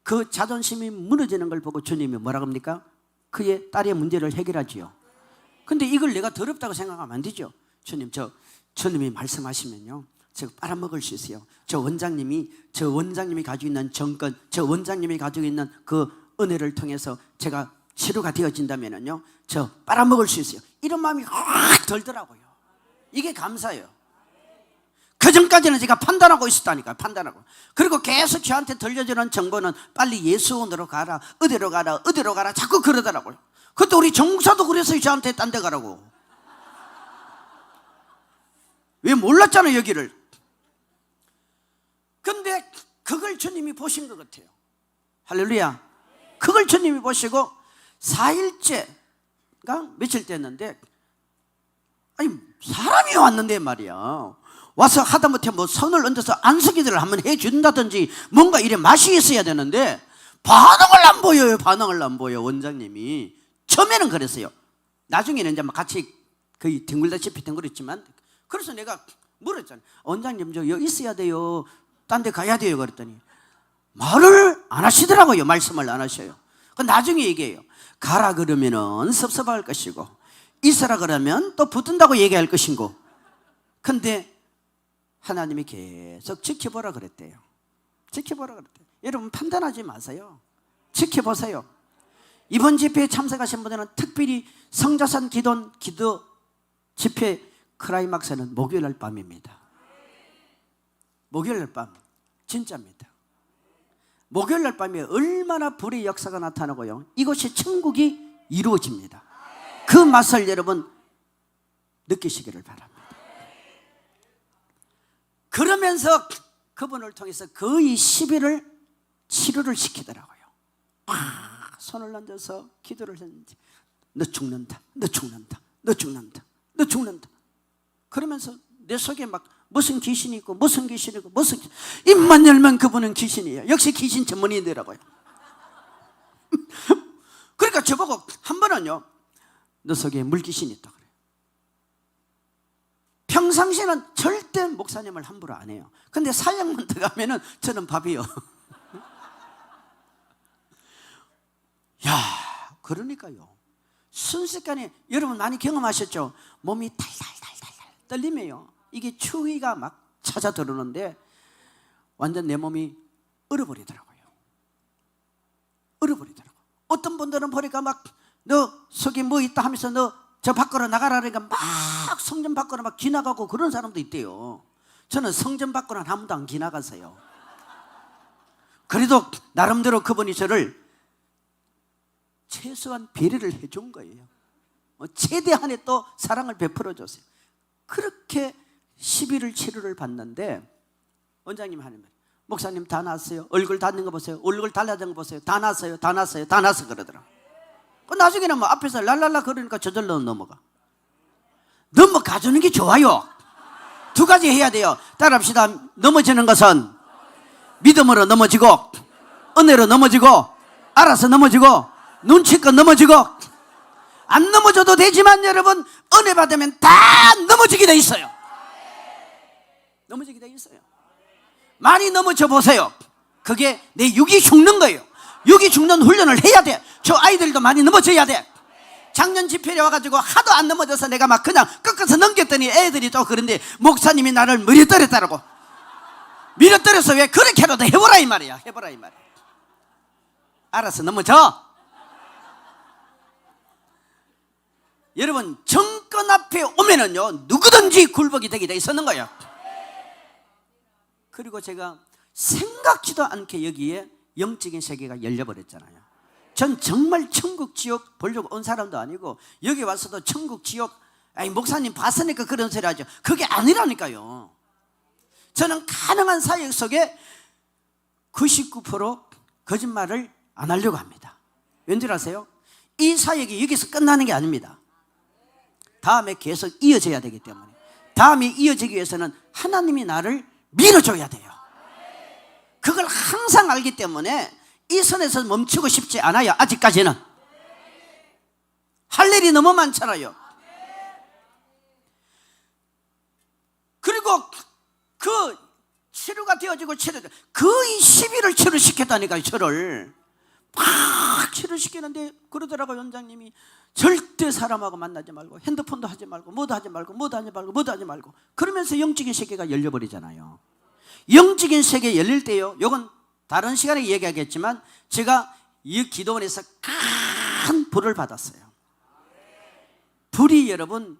그 자존심이 무너지는 걸 보고 주님이 뭐라고 합니까? 그의 딸의 문제를 해결하지요. 근데 이걸 내가 더럽다고 생각하면 안 되죠. 주님, 주님이 말씀하시면요, 제가 빨아먹을 수 있어요. 저 원장님이 가지고 있는 정권, 저 원장님이 가지고 있는 그 은혜를 통해서 제가 치료가 되어진다면요, 저 빨아먹을 수 있어요. 이런 마음이 확 들더라고요. 이게 감사해요. 그 전까지는 제가 판단하고 있었다니까요. 판단하고. 그리고 계속 저한테 들려주는 정보는 빨리 예수원으로 가라, 어디로 가라 자꾸 그러더라고요. 그때 우리 정사도 그랬어요. 저한테 딴 데 가라고. 왜 몰랐잖아요 여기를. 근데 그걸 주님이 보신 것 같아요. 할렐루야. 그걸 주님이 보시고 4일째가 며칠 됐는데, 아니 사람이 왔는데 말이야, 와서 하다못해 뭐 손을 얹어서 안수기도를 한번 해준다든지 뭔가 이래 맛이 있어야 되는데 반응을 안 보여요. 반응을 안 보여. 원장님이 처음에는 그랬어요. 나중에는 이제 막 같이 거의 뒹굴다시피 뒹굴었지만, 그래서 내가 물었잖아요. 원장님 저 여기 있어야 돼요, 딴 데 가야 돼요 그랬더니 말을 안 하시더라고요. 말씀을 안 하셔요. 그 나중에 얘기해요. 가라 그러면은 섭섭할 것이고, 있으라 그러면 또 붙든다고 얘기할 것이고. 근데 하나님이 계속 지켜보라 그랬대요. 지켜보라 그랬대요. 여러분 판단하지 마세요. 지켜보세요. 이번 집회에 참석하신 분들은 특별히 성자산 기도 집회 클라이막스는 목요일 날 밤입니다. 목요일 날 밤 진짜입니다. 목요일 날 밤에 얼마나 불의 역사가 나타나고요, 이곳이 천국이 이루어집니다. 그 맛을 여러분 느끼시기를 바랍니다. 그러면서 그분을 통해서 거의 10일을 치료를 시키더라고요. 손을 얹어서 기도를 했는지, 너 죽는다, 너 죽는다, 너 죽는다, 너 죽는다. 그러면서 내 속에 막 무슨 귀신이 있고 무슨 귀신이 있고 무슨, 입만 열면 그분은 귀신이에요. 역시 귀신 전문이더라고요. 그러니까 저보고 한 번은요, 너 속에 물귀신이 있다 그래요. 평상시에는 절대 목사님을 함부로 안 해요. 근데 사역만 들어가면은 저는 밥이요. 야, 그러니까요, 순식간에 여러분 많이 경험하셨죠? 몸이 달달달달달 떨리며요. 이게 추위가 막 찾아 들어오는데 완전 내 몸이 얼어버리더라고요. 얼어버리더라고요. 어떤 분들은 보니까 막 너 속에 뭐 있다 하면서 너 저 밖으로 나가라 그러니까 막 성전 밖으로 막 기나가고 그런 사람도 있대요. 저는 성전 밖으로는 한 번도 안 기나가서요. 그래도 나름대로 그분이 저를 최소한 배려를 해준 거예요. 최대한의 또 사랑을 베풀어 줬어요. 그렇게 10일을 치료를 받는데 원장님 하는 말, 목사님 다 나았어요. 얼굴 닿는 거 보세요. 얼굴 달라진 거 보세요. 다 나았어요. 다 나았어요. 다 나았어 그러더라고. 나중에는 뭐 앞에서 랄랄라 그러니까 저절로 넘어가. 넘어가주는 게 좋아요. 두 가지 해야 돼요. 따라합시다. 넘어지는 것은 믿음으로 넘어지고, 은혜로 넘어지고, 알아서 넘어지고, 눈치껏 넘어지고. 안 넘어져도 되지만 여러분, 은혜 받으면 다 넘어지게 돼 있어요. 넘어지게 돼 있어요. 많이 넘어져 보세요. 그게 내 육이 죽는 거예요. 육이 죽는 훈련을 해야 돼. 저 아이들도 많이 넘어져야 돼. 작년 집회에 와가지고 하도 안 넘어져서 내가 막 그냥 꺾어서 넘겼더니 애들이 또 그런데 목사님이 나를 밀어떨었다라고. 밀어떨어서 왜 그렇게라도 해보라 이 말이야. 해보라 이 말이야. 알아서 넘어져. 여러분, 정권 앞에 오면은요, 누구든지 굴복이 되게 돼 있었는 거예요. 그리고 제가 생각지도 않게 여기에 영적인 세계가 열려버렸잖아요. 전 정말 천국 지옥 보려고 온 사람도 아니고, 여기 와서도 천국 지옥, 아니 목사님 봤으니까 그런 소리 하죠. 그게 아니라니까요. 저는 가능한 사역 속에 99% 거짓말을 안 하려고 합니다. 왠지 아세요? 이 사역이 여기서 끝나는 게 아닙니다. 다음에 계속 이어져야 되기 때문에, 다음에 이어지기 위해서는 하나님이 나를 밀어줘야 돼요. 그걸 항상 알기 때문에 이 선에서 멈추고 싶지 않아요. 아직까지는 할 일이 너무 많잖아요. 그리고 그 치료가 되어지고 거의 10일을 치료시켰다니까요. 저를 막 치료시키는데 그러더라고요. 원장님이 절대 사람하고 만나지 말고, 핸드폰도 하지 말고, 뭐도 하지 말고, 뭐도 하지 말고, 뭐도 하지 말고. 그러면서 영적인 세계가 열려버리잖아요. 영적인 세계 열릴 때요, 요건 다른 시간에 얘기하겠지만, 제가 이 기도원에서 큰 불을 받았어요. 불이 여러분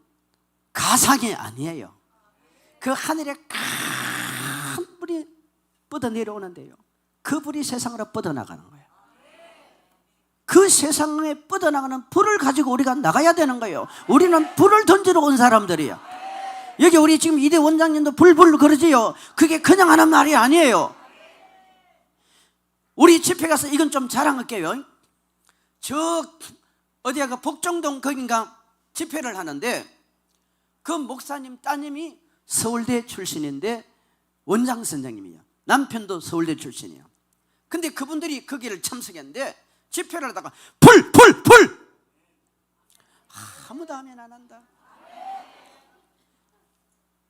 가상이 아니에요. 그 하늘에 큰 불이 뻗어 내려오는데요, 그 불이 세상으로 뻗어나가는 거예요. 그 세상에 뻗어나가는 불을 가지고 우리가 나가야 되는 거예요. 우리는 불을 던지러 온 사람들이에요. 여기 우리 지금 이대 원장님도 불불 그러지요. 그게 그냥 하는 말이 아니에요. 우리 집회 가서 이건 좀 자랑할게요. 저 어디야 그 복정동 거긴가 집회를 하는데, 그 목사님 따님이 서울대 출신인데 원장 선생님이에요. 남편도 서울대 출신이에요. 근데 그분들이 거기를 참석했는데 집회를 하다가 불! 아무도 하면 안 한다.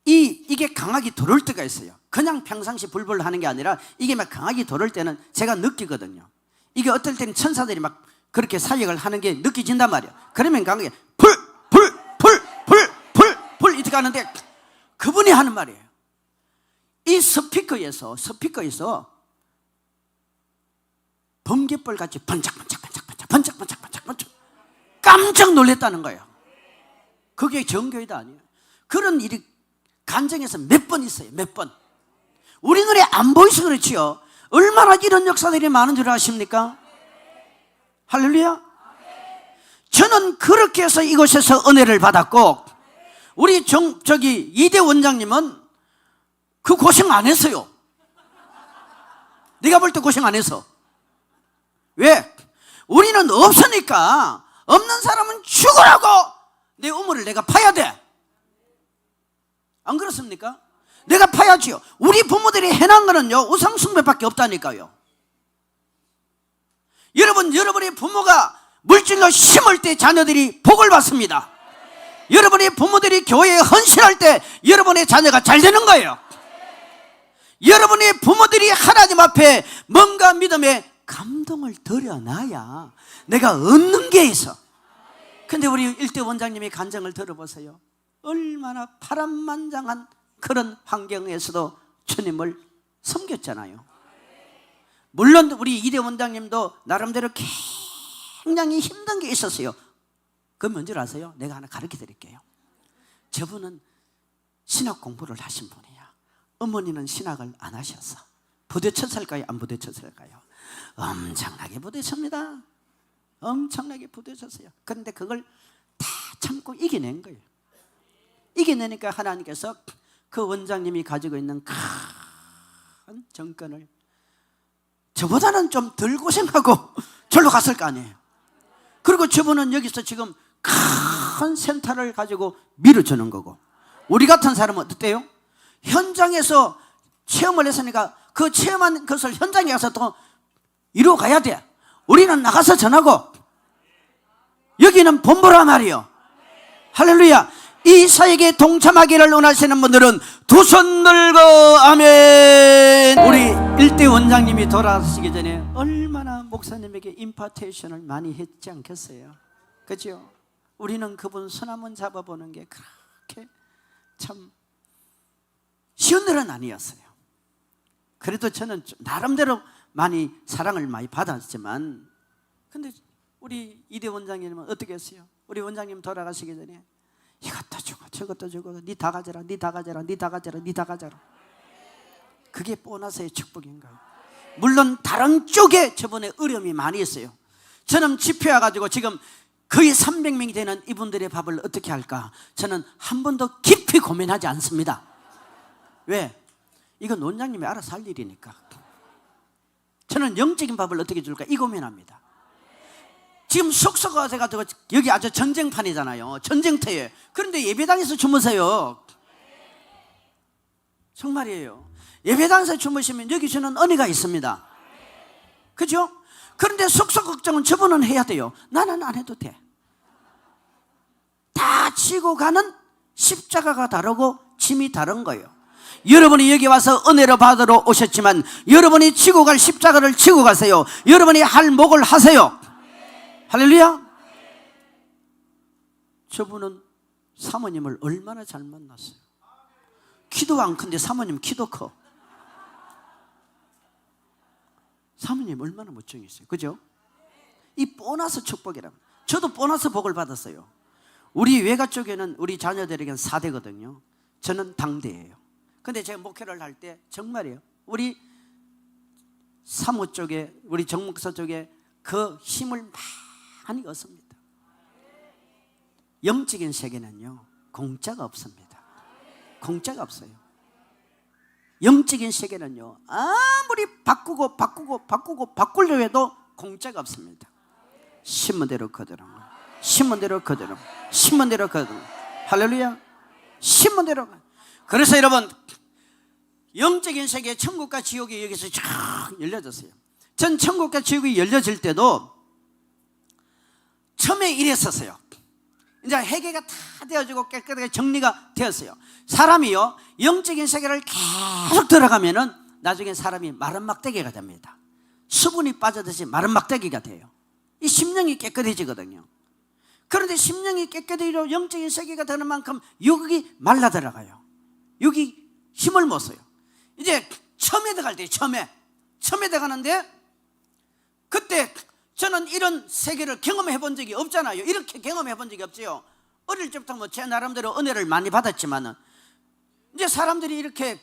이게 강하게 들어올 때가 있어요. 그냥 평상시 불불 하는 게 아니라 이게 막 강하게 들어올 때는 제가 느끼거든요. 이게 어떨 때는 천사들이 막 그렇게 사역을 하는 게 느껴진단 말이에요. 그러면 강하게 불 이렇게 하는데 그분이 하는 말이에요. 이 스피커에서 번개불 같이 번쩍번쩍 깜짝 놀랐다는 거예요. 그게 정교회도 아니에요. 그런 일이 간증에서 몇 번 있어요. 몇 번. 우리 눈에 안 보이서 그렇지요. 얼마나 이런 역사들이 많은 줄 아십니까? 할렐루야. 저는 그렇게 해서 이곳에서 은혜를 받았고, 우리 이대 원장님은 그 고생 안 했어요. 네가 볼 때 고생 안 했어. 왜? 우리는 없으니까 없는 사람은 죽으라고 내 우물을 내가 파야 돼. 안 그렇습니까? 내가 파야지요. 우리 부모들이 해난 거는요, 우상숭배밖에 없다니까요. 여러분의 부모가 물질로 심을 때 자녀들이 복을 받습니다. 여러분의 부모들이 교회에 헌신할 때 여러분의 자녀가 잘 되는 거예요. 여러분의 부모들이 하나님 앞에 뭔가 믿음에 감동을 드려놔야 내가 얻는 게 있어. 근데 우리 일대 원장님의 간증을 들어보세요. 얼마나 파란만장한 그런 환경에서도 주님을 섬겼잖아요. 물론 우리 이대 원장님도 나름대로 굉장히 힘든 게 있었어요. 그건 뭔지 아세요? 내가 하나 가르쳐 드릴게요. 저분은 신학 공부를 하신 분이야. 어머니는 신학을 안 하셨어. 부딪혔을까요? 안 부딪혔을까요? 엄청나게 부딪힙니다. 엄청나게 부딪혔어요. 그런데 그걸 다 참고 이겨낸 거예요. 이겨내니까 하나님께서 그 원장님이 가지고 있는 큰 정권을 저보다는 좀 덜 고생하고 절로 갔을 거 아니에요. 그리고 저분은 여기서 지금 큰 센터를 가지고 밀어주는 거고, 우리 같은 사람은 어때요? 현장에서 체험을 했으니까 그 체험한 것을 현장에 가서 또 이루어 가야 돼. 우리는 나가서 전하고 여기는 본부란 말이요. 할렐루야. 이 사역에 동참하기를 원하시는 분들은 두 손 들고 아멘. 우리 일대 원장님이 돌아가시기 전에 얼마나 목사님에게 임파테이션을 많이 했지 않겠어요? 그렇죠? 우리는 그분 손 한번 잡아보는 게 그렇게 참 쉬운 일은 아니었어요. 그래도 저는 나름대로 많이 사랑을 많이 받았지만, 근데 우리 이대 원장님은 어떻게 했어요? 우리 원장님 돌아가시기 전에 이것도 주고 저것도 주고 니 다 가져라, 니 다 가져라, 니 다 가져라, 니 다 가져라. 그게 보너스의 축복인가요? 물론 다른 쪽에 저번에 어려움이 많이 있어요. 저는 집회 와가지고 지금 거의 300명이 되는 이분들의 밥을 어떻게 할까? 저는 한 번도 깊이 고민하지 않습니다. 왜? 이건 원장님이 알아서 할 일이니까. 저는 영적인 밥을 어떻게 줄까? 이 고민합니다. 지금 속속가 돼가지고 여기 아주 전쟁판이잖아요. 전쟁터에. 그런데 예배당에서 주무세요. 정말이에요. 예배당에서 주무시면 여기 저는 은혜가 있습니다. 그죠? 그런데 속속 걱정은 저분은 해야 돼요. 나는 안 해도 돼. 다 지고 가는 십자가가 다르고 짐이 다른 거예요. 여러분이 여기 와서 은혜를 받으러 오셨지만 여러분이 지고 갈 십자가를 지고 가세요. 여러분이 할 목을 하세요. 할렐루야. 저분은 사모님을 얼마나 잘 만났어요. 키도 안 큰데 사모님 키도 커. 사모님 얼마나 멋쟁이있어요. 그죠? 이 보너스 축복이라고. 저도 보너스 복을 받았어요. 우리 외가 쪽에는 우리 자녀들에게는 4대거든요. 저는 당대예요. 근데 제가 목회를 할 때 정말이에요. 우리 사모 쪽에, 우리 정목사 쪽에 그 힘을 많이 얻습니다. 영적인 세계는요, 공짜가 없습니다. 공짜가 없어요. 영적인 세계는요, 아무리 바꾸려 해도 공짜가 없습니다. 심은 대로 거두는 거. 심은 대로 거두는 거. 심은 대로 거두는 거. 할렐루야. 심은 대로. 그래서 여러분, 영적인 세계, 천국과 지옥이 여기서 쫙 열려졌어요. 전 천국과 지옥이 열려질 때도 처음에 이랬었어요. 이제 해결가 다 되어지고 깨끗하게 정리가 되었어요. 사람이요, 영적인 세계를 계속 들어가면은 나중에 사람이 마른 막대기가 됩니다. 수분이 빠져듯이 마른 막대기가 돼요. 이 심령이 깨끗해지거든요. 그런데 심령이 깨끗해지고 영적인 세계가 되는 만큼 육이 말라 들어가요. 육이 힘을 못 써요. 이제 처음에 들어갈 때, 처음에 들어가는데, 그때 저는 이런 세계를 경험해 본 적이 없잖아요. 이렇게 경험해 본 적이 없지요. 어릴 적부터 뭐 제 나름대로 은혜를 많이 받았지만은, 이제 사람들이 이렇게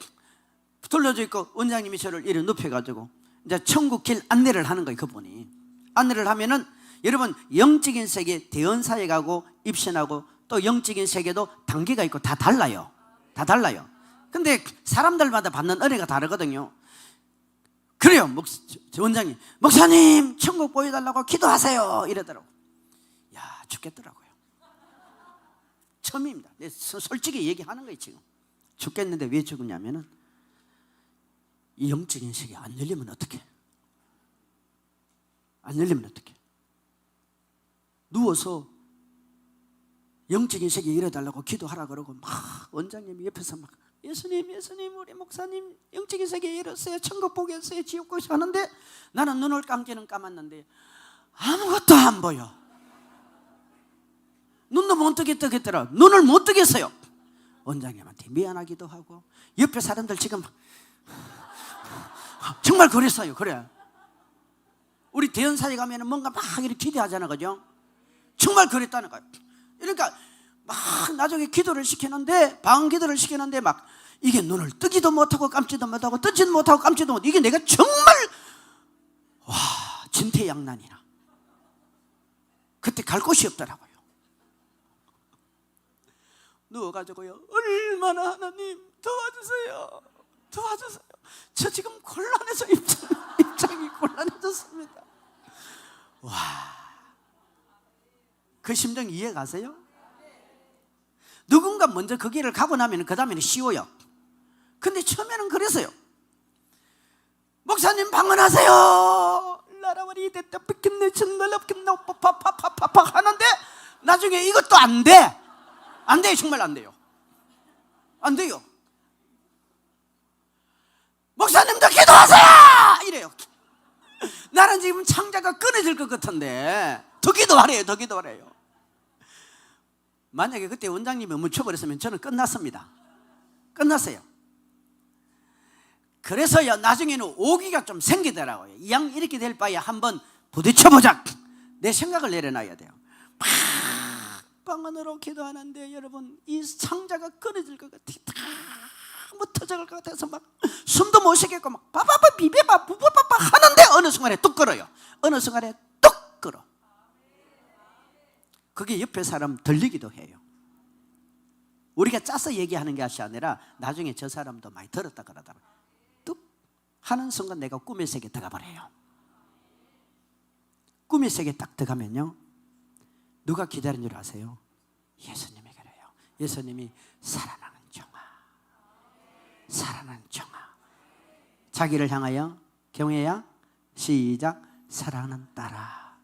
둘러져 있고 원장님이 저를 이렇게 눕혀가지고 이제 천국 길 안내를 하는 거예요. 그분이 안내를 하면은, 여러분, 영적인 세계 대언사에 가고 입신하고 또 영적인 세계도 단계가 있고 다 달라요. 다 달라요. 근데 사람들마다 받는 은혜가 다르거든요. 그래요. 원장님, 목사님 천국 보여달라고 기도하세요 이러더라고. 야, 죽겠더라고요. 처음입니다. 솔직히 얘기하는 거예요. 지금 죽겠는데 왜 죽었냐면은, 이 영적인 세계 안 열리면 어떡해? 안 열리면 어떡해? 누워서 영적인 세계 이뤄달라고 기도하라 그러고 막 원장님이 옆에서 막 예수님 우리 목사님 영적인 세계 이뤘어요, 천국 보겠어요, 지옥 보겠어요 하는데, 나는 눈을 감기는 감았는데 아무것도 안 보여. 눈도 못 뜨겠더라. 눈을 못 뜨겠어요. 원장님한테 미안하기도 하고, 옆에 사람들 지금 정말 그랬어요. 그래, 우리 대연사에 가면 뭔가 막 이렇게 기대하잖아, 그죠? 정말 그랬다는 거예요. 그러니까 막 나중에 기도를 시키는데, 방언 기도를 시키는데 막 이게 눈을 뜨기도 못하고 감지도 못하고 뜨지도 못하고 감지도 못하고, 이게 내가 정말 와 진퇴양난이나. 그때 갈 곳이 없더라고요. 누워가지고요, 얼마나 하나님 도와주세요, 저 지금 곤란해서 입장이 곤란해졌습니다. 와, 그 심정 이해 가세요? 누군가 먼저 그 길을 가고 나면 그 다음에는 쉬워요. 근데 처음에는 그랬어요. 목사님 방언하세요, 라라와리 됐다 삐끗네 천날랍겠나 파파파파파 하는데, 나중에 이것도 안 돼. 안 돼요. 정말 안 돼요. 안 돼요. 목사님도 기도하세요 이래요. 나는 지금 창자가 끊어질 것 같은데 더 기도하래요. 만약에 그때 원장님이 묻혀버렸으면 저는 끝났습니다. 끝났어요. 그래서요, 나중에는 오기가 좀 생기더라고요. 이왕 이렇게 될 바에 한번 부딪혀보자, 내 생각을 내려놔야 돼요. 막 방언으로 기도하는데 여러분, 이 창자가 끊어질 것 같아. 다 터져갈 것 같아서 막 숨도 못 쉬겠고 막 바바바 비벼바 부부바바 하는데 어느 순간에 뚝 끌어요. 어느 순간에 뚝 끌어. 그게 옆에 사람 들리기도 해요. 우리가 짜서 얘기하는 것이 아니라 나중에 저 사람도 많이 들었다 그러더라고요. 뚝 하는 순간 내가 꿈의 세계에 들어가 버려요. 꿈의 세계에 딱 들어가면요, 누가 기다리는 줄 아세요? 예수님이 그래요. 예수님이 살아나는 정아, 자기를 향하여 경외야 시작 사랑하는 딸아.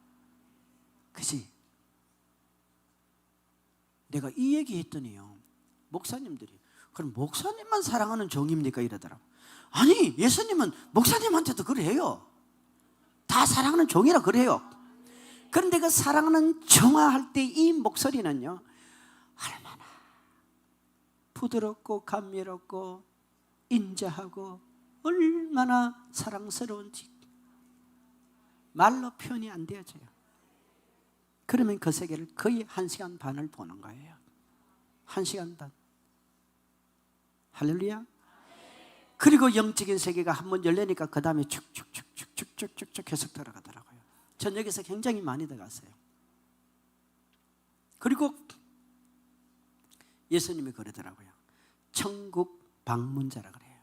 그치? 내가 이 얘기 했더니요, 목사님들이 그럼 목사님만 사랑하는 종입니까? 이러더라고. 아니, 예수님은 목사님한테도 그래요. 다 사랑하는 종이라 그래요. 그런데 그 사랑하는 정화 할 때 이 목소리는요, 얼마나 부드럽고 감미롭고 인자하고 얼마나 사랑스러운지 말로 표현이 안 되어져요. 그러면 그 세계를 거의 1시간 반을 보는 거예요. 1시간 반. 할렐루야. 그리고 영적인 세계가 한번 열리니까 그 다음에 쭉쭉쭉쭉쭉쭉 계속 들어가더라고요. 전 여기서 굉장히 많이 들어갔어요. 그리고 예수님이 그러더라고요. 천국 방문자라 그래요.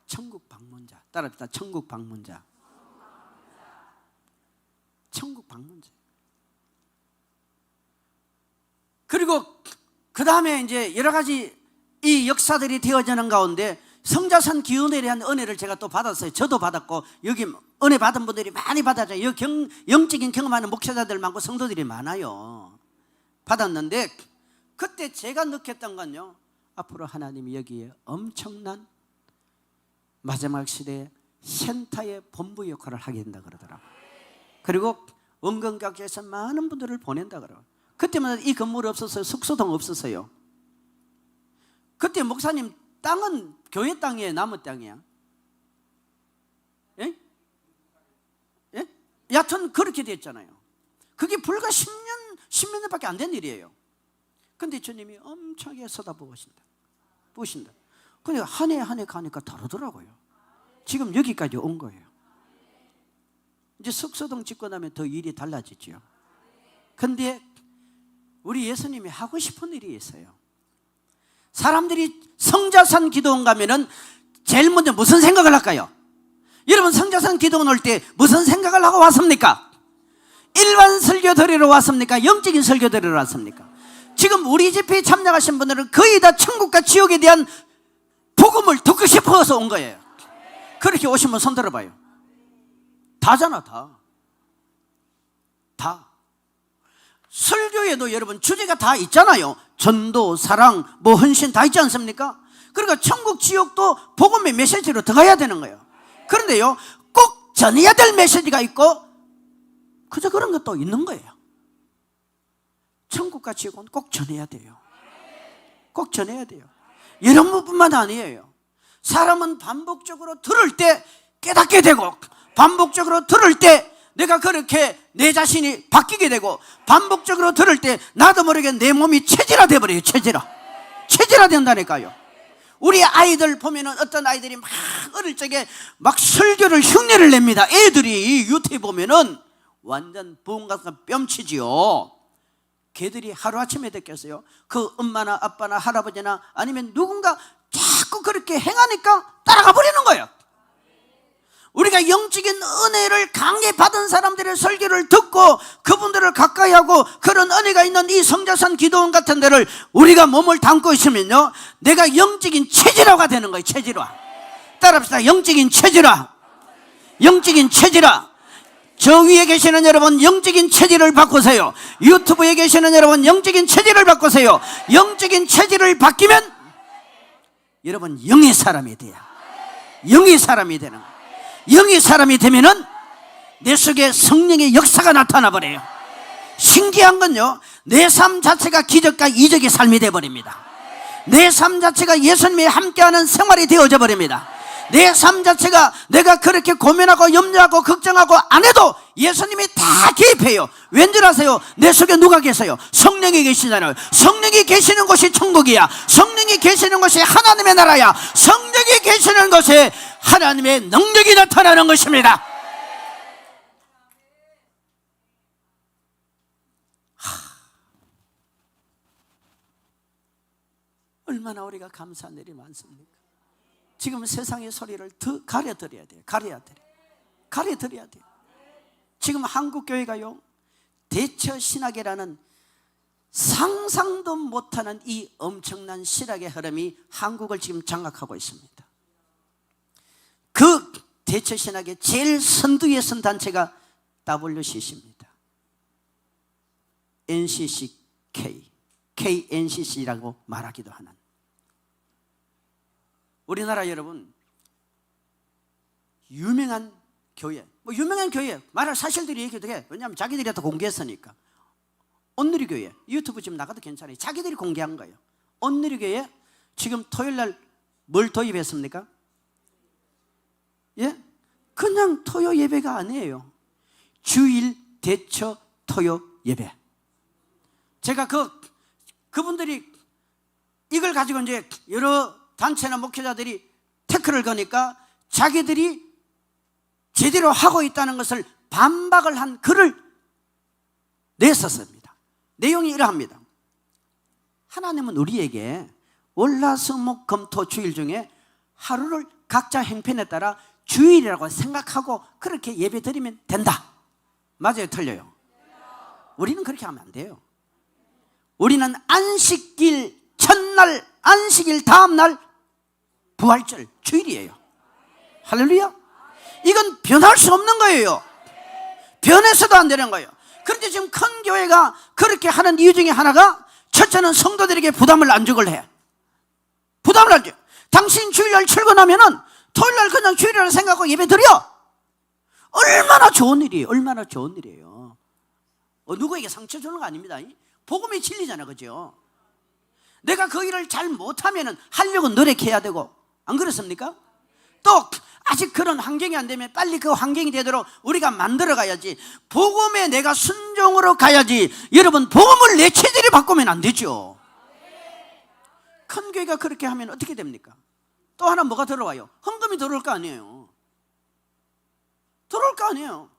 천국 방문자. 따라합시다. 천국 방문자. 천국 방문자. 그리고 그 다음에 이제 여러 가지 이 역사들이 되어지는 가운데 성자산 기운에 대한 은혜를 제가 또 받았어요. 저도 받았고 여기 은혜 받은 분들이 많이 받았죠. 여기 영적인 경험하는 목사자들 많고 성도들이 많아요. 받았는데 그때 제가 느꼈던 건요, 앞으로 하나님이 여기에 엄청난 마지막 시대에 센터의 본부 역할을 하게 된다 그러더라고요. 그리고 원근각지에서 많은 분들을 보낸다 그래요. 그때마다 이 건물 없었어요. 숙소동 없었어요. 그때 목사님 땅은 교회 땅이에요, 남의 땅이야? 예? 예? 여하튼 그렇게 됐잖아요. 그게 불과 10몇 년밖에 안 된 일이에요. 근데 주님이 엄청나게 쏟아부으신다. 근데 한 해 한 해 가니까 다르더라고요. 지금 여기까지 온 거예요. 이제 숙소동 짓고 나면 더 일이 달라지죠. 근데 우리 예수님이 하고 싶은 일이 있어요. 사람들이 성자산 기도원 가면은 제일 먼저 무슨 생각을 할까요? 여러분, 성자산 기도원 올 때 무슨 생각을 하고 왔습니까? 일반 설교 드리러 왔습니까? 영적인 설교 드리러 왔습니까? 지금 우리 집회에 참여하신 분들은 거의 다 천국과 지옥에 대한 복음을 듣고 싶어서 온 거예요. 그렇게 오시면 손 들어봐요. 다잖아, 다. 설교에도 여러분 주제가 다 있잖아요. 전도, 사랑, 뭐 헌신 다 있지 않습니까? 그러니까 천국, 지옥도 복음의 메시지로 들어가야 되는 거예요. 그런데요, 꼭 전해야 될 메시지가 있고 그저 그런 것도 있는 거예요. 천국과 지옥은 꼭 전해야 돼요. 꼭 전해야 돼요. 이런 부분만 아니에요. 사람은 반복적으로 들을 때 깨닫게 되고, 반복적으로 들을 때 내가 그렇게 내 자신이 바뀌게 되고, 반복적으로 들을 때 나도 모르게 내 몸이 체질화 돼버려요. 체질화 된다니까요. 우리 아이들 보면은 어떤 아이들이 막 어릴 적에 막 설교를 흉내를 냅니다. 애들이 유튜브 보면은 완전 부흥가서 뺨치지요. 걔들이 하루아침에 느꼈어요. 그 엄마나 아빠나 할아버지나 아니면 누군가 자꾸 그렇게 행하니까 따라가 버리는 거예요. 우리가 영적인 은혜를 강하게 받은 사람들의 설교를 듣고 그분들을 가까이 하고 그런 은혜가 있는 이 성자산 기도원 같은 데를 우리가 몸을 담고 있으면요, 내가 영적인 체질화가 되는 거예요. 체질화. 따라합시다. 영적인 체질화. 저 위에 계시는 여러분, 영적인 체질을 바꾸세요. 유튜브에 계시는 여러분, 영적인 체질을 바꾸세요. 영적인 체질을 바뀌면 여러분 영의 사람이 돼요. 영의 사람이 되는 거예요. 영의 사람이 되면은 내 속에 성령의 역사가 나타나 버려요. 신기한 건요, 내 삶 자체가 기적과 이적의 삶이 되어버립니다. 내 삶 자체가 예수님이 함께하는 생활이 되어져 버립니다. 내 삶 자체가 내가 그렇게 고민하고 염려하고 걱정하고 안 해도 예수님이 다 개입해요. 왠줄 아세요? 내 속에 누가 계세요? 성령이 계시잖아요. 성령이 계시는 곳이 천국이야. 성령이 계시는 곳이 하나님의 나라야. 성령이 계시는 곳에 하나님의 능력이 나타나는 것입니다. 얼마나 우리가 감사한 일이 많습니까? 지금 세상의 소리를 더 가려드려야 돼요. 가려드려야 돼요. 지금 한국 교회가요, 대처 신학이라는 상상도 못하는 이 엄청난 신학의 흐름이 한국을 지금 장악하고 있습니다. 그 대처 신학의 제일 선두에 선 단체가 WCC입니다. NCCK, KNCC라고 말하기도 하는. 우리나라 여러분, 유명한 교회, 유명한 교회 말할 사실들이 얘기도 해. 왜냐하면 자기들이 다 공개했으니까. 온누리교회, 유튜브 지금 나가도 괜찮아요. 자기들이 공개한 거예요. 온누리교회 지금 토요일날 뭘 도입했습니까? 예? 그냥 토요 예배가 아니에요. 주일 대처 토요 예배. 제가 그분들이 이걸 가지고 이제 여러 단체나 목회자들이 태클을 거니까 자기들이 제대로 하고 있다는 것을 반박을 한 글을 냈었습니다. 내용이 이러합니다. 하나님은 우리에게 월화수목금토 주일 중에 하루를 각자 행편에 따라 주일이라고 생각하고 그렇게 예배 드리면 된다. 맞아요, 틀려요? 우리는 그렇게 하면 안 돼요. 우리는 안식일 첫날, 안식일 다음날 부활절 주일이에요. 할렐루야. 이건 변할 수 없는 거예요. 변해서도 안 되는 거예요. 그런데 지금 큰 교회가 그렇게 하는 이유 중에 하나가, 첫째는 성도들에게 부담을 안 주걸 해. 부담을 안 줘. 당신 주일날 출근하면은 토요일날 그냥 주일이라고 생각하고 예배 드려. 얼마나 좋은 일이에요. 얼마나 좋은 일이에요. 누구에게 상처 주는 거 아닙니다. 복음이 진리잖아, 그죠? 내가 그 일을 잘 못하면은 하려고 노력해야 되고, 안 그렇습니까? 또 아직 그런 환경이 안 되면 빨리 그 환경이 되도록 우리가 만들어 가야지. 복음에 내가 순종으로 가야지. 여러분, 복음을 내 체질이 바꾸면 안 되죠. 큰 교회가 그렇게 하면 어떻게 됩니까? 또 하나 뭐가 들어와요? 헌금이 들어올 거 아니에요. 들어올 거 아니에요.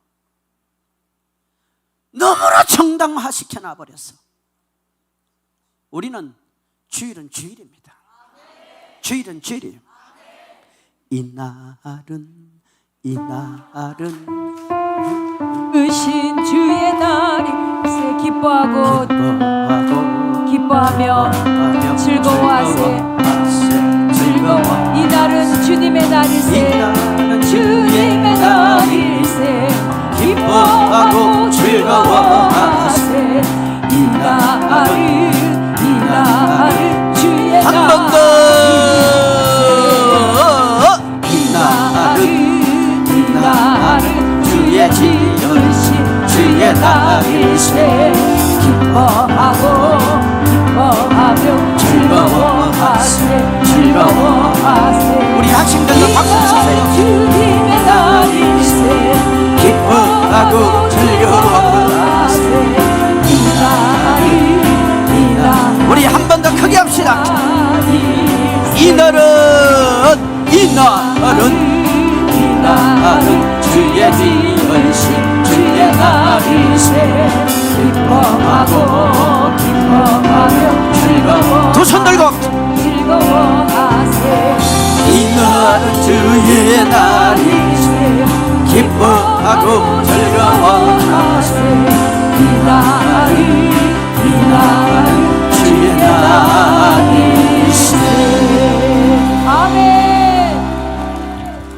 너무나 정당화 시켜놔버렸어. 우리는 주일은 주일입니다. 주일은 주일이에요. 이날은 으신 주의 날일세. 기뻐하며 즐거워하세. 이날은 주님의 날일세. 주님의 날일세. 기뻐하고 즐거워하세. 이날은 주의 이날은 주의 지으신 주의 날일세. 기뻐하며 즐거워하세. 우리 학생들도 박수 치세요. 주님의 날일세. 기뻐하고 즐거워하세. 우리 한 번 더 크게 합시다. 이날은 주의 지으신 주의 날일세. 기뻐하며 두 손 들고 즐거워하세. 이날은 주의 날일세. 기뻐하고 즐거워하세. 이날은 주의 날일세. 아멘.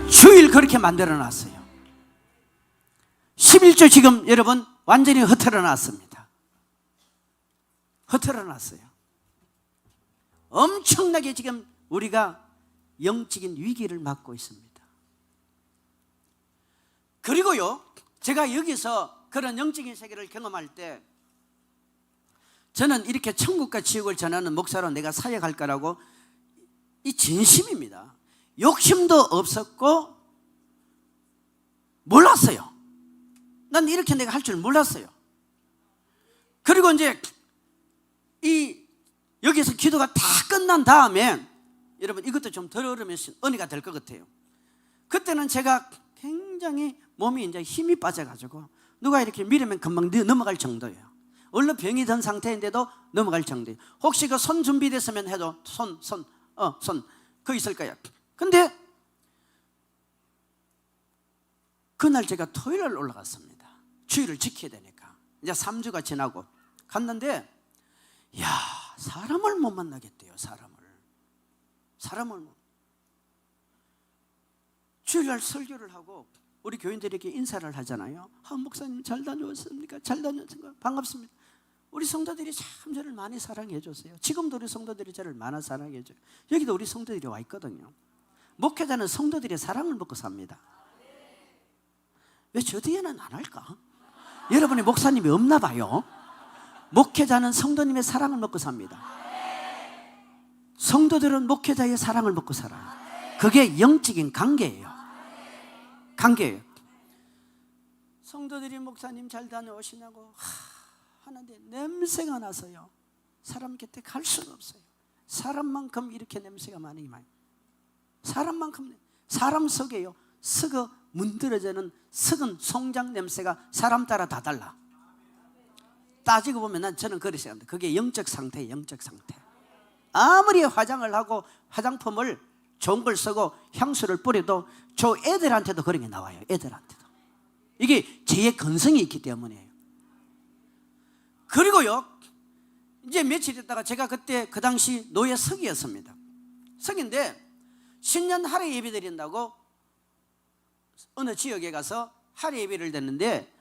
주일 그렇게 만들어놨어요. 11조 지금 여러분 완전히 흐트러놨습니다. 흐트러놨어요. 엄청나게 지금 우리가 영적인 위기를 맞고 있습니다. 그리고요, 제가 여기서 그런 영적인 세계를 경험할 때 저는 이렇게 천국과 지옥을 전하는 목사로 내가 사역할 거라고 이 진심입니다. 욕심도 없었고 몰랐어요. 난 이렇게 내가 할 줄 몰랐어요. 그리고 이제 여기서 기도가 다 끝난 다음에 여러분 이것도 좀 들으면 은혜가 될 것 같아요. 그때는 제가 굉장히 몸이 이제 힘이 빠져가지고 누가 이렇게 밀으면 금방 넘어갈 정도예요. 원래 병이 든 상태인데도 넘어갈 정도예요. 혹시 그 손 준비됐으면 해도 손 그거 있을 거예요. 근데 그날 제가 토요일날 올라갔습니다. 주일을 지켜야 되니까. 이제 3주가 지나고 갔는데, 야, 사람을 못 만나겠대요. 사람을 못. 주일날 설교를 하고 우리 교인들에게 인사를 하잖아요. 목사님 잘 다녀왔습니까? 잘 다녀왔습니까? 반갑습니다. 우리 성도들이 참 저를 많이 사랑해 줬어요. 지금도 우리 성도들이 저를 많이 사랑해 줘요. 여기도 우리 성도들이 와 있거든요. 목회자는 성도들의 사랑을 먹고 삽니다. 왜 저 뒤에는 안 할까? 여러분의 목사님이 없나 봐요. 목회자는 성도님의 사랑을 먹고 삽니다. 성도들은 목회자의 사랑을 먹고 살아요. 그게 영적인 관계예요. 성도들이 목사님 잘 다녀오시냐고 하는데 냄새가 나서요. 사람 곁에 갈 수가 없어요. 사람만큼 이렇게 냄새가 많이 나요. 사람 속에요, 썩어 문드러지는 썩은 송장 냄새가 사람 따라 다 달라. 따지고 보면 저는 그렇게 생각합니다. 그게 영적 상태예요. 영적 상태. 아무리 화장을 하고 화장품을 좋은 걸 쓰고 향수를 뿌려도 저 애들한테도 그런 게 나와요. 애들한테도. 이게 죄의 근성이 있기 때문이에요. 그리고요, 이제 며칠 있다가 제가 그때 그 당시 노예 석이었습니다. 석인데 신년 할애 예배 드린다고 어느 지역에 가서 할애 예배를 드렸는데,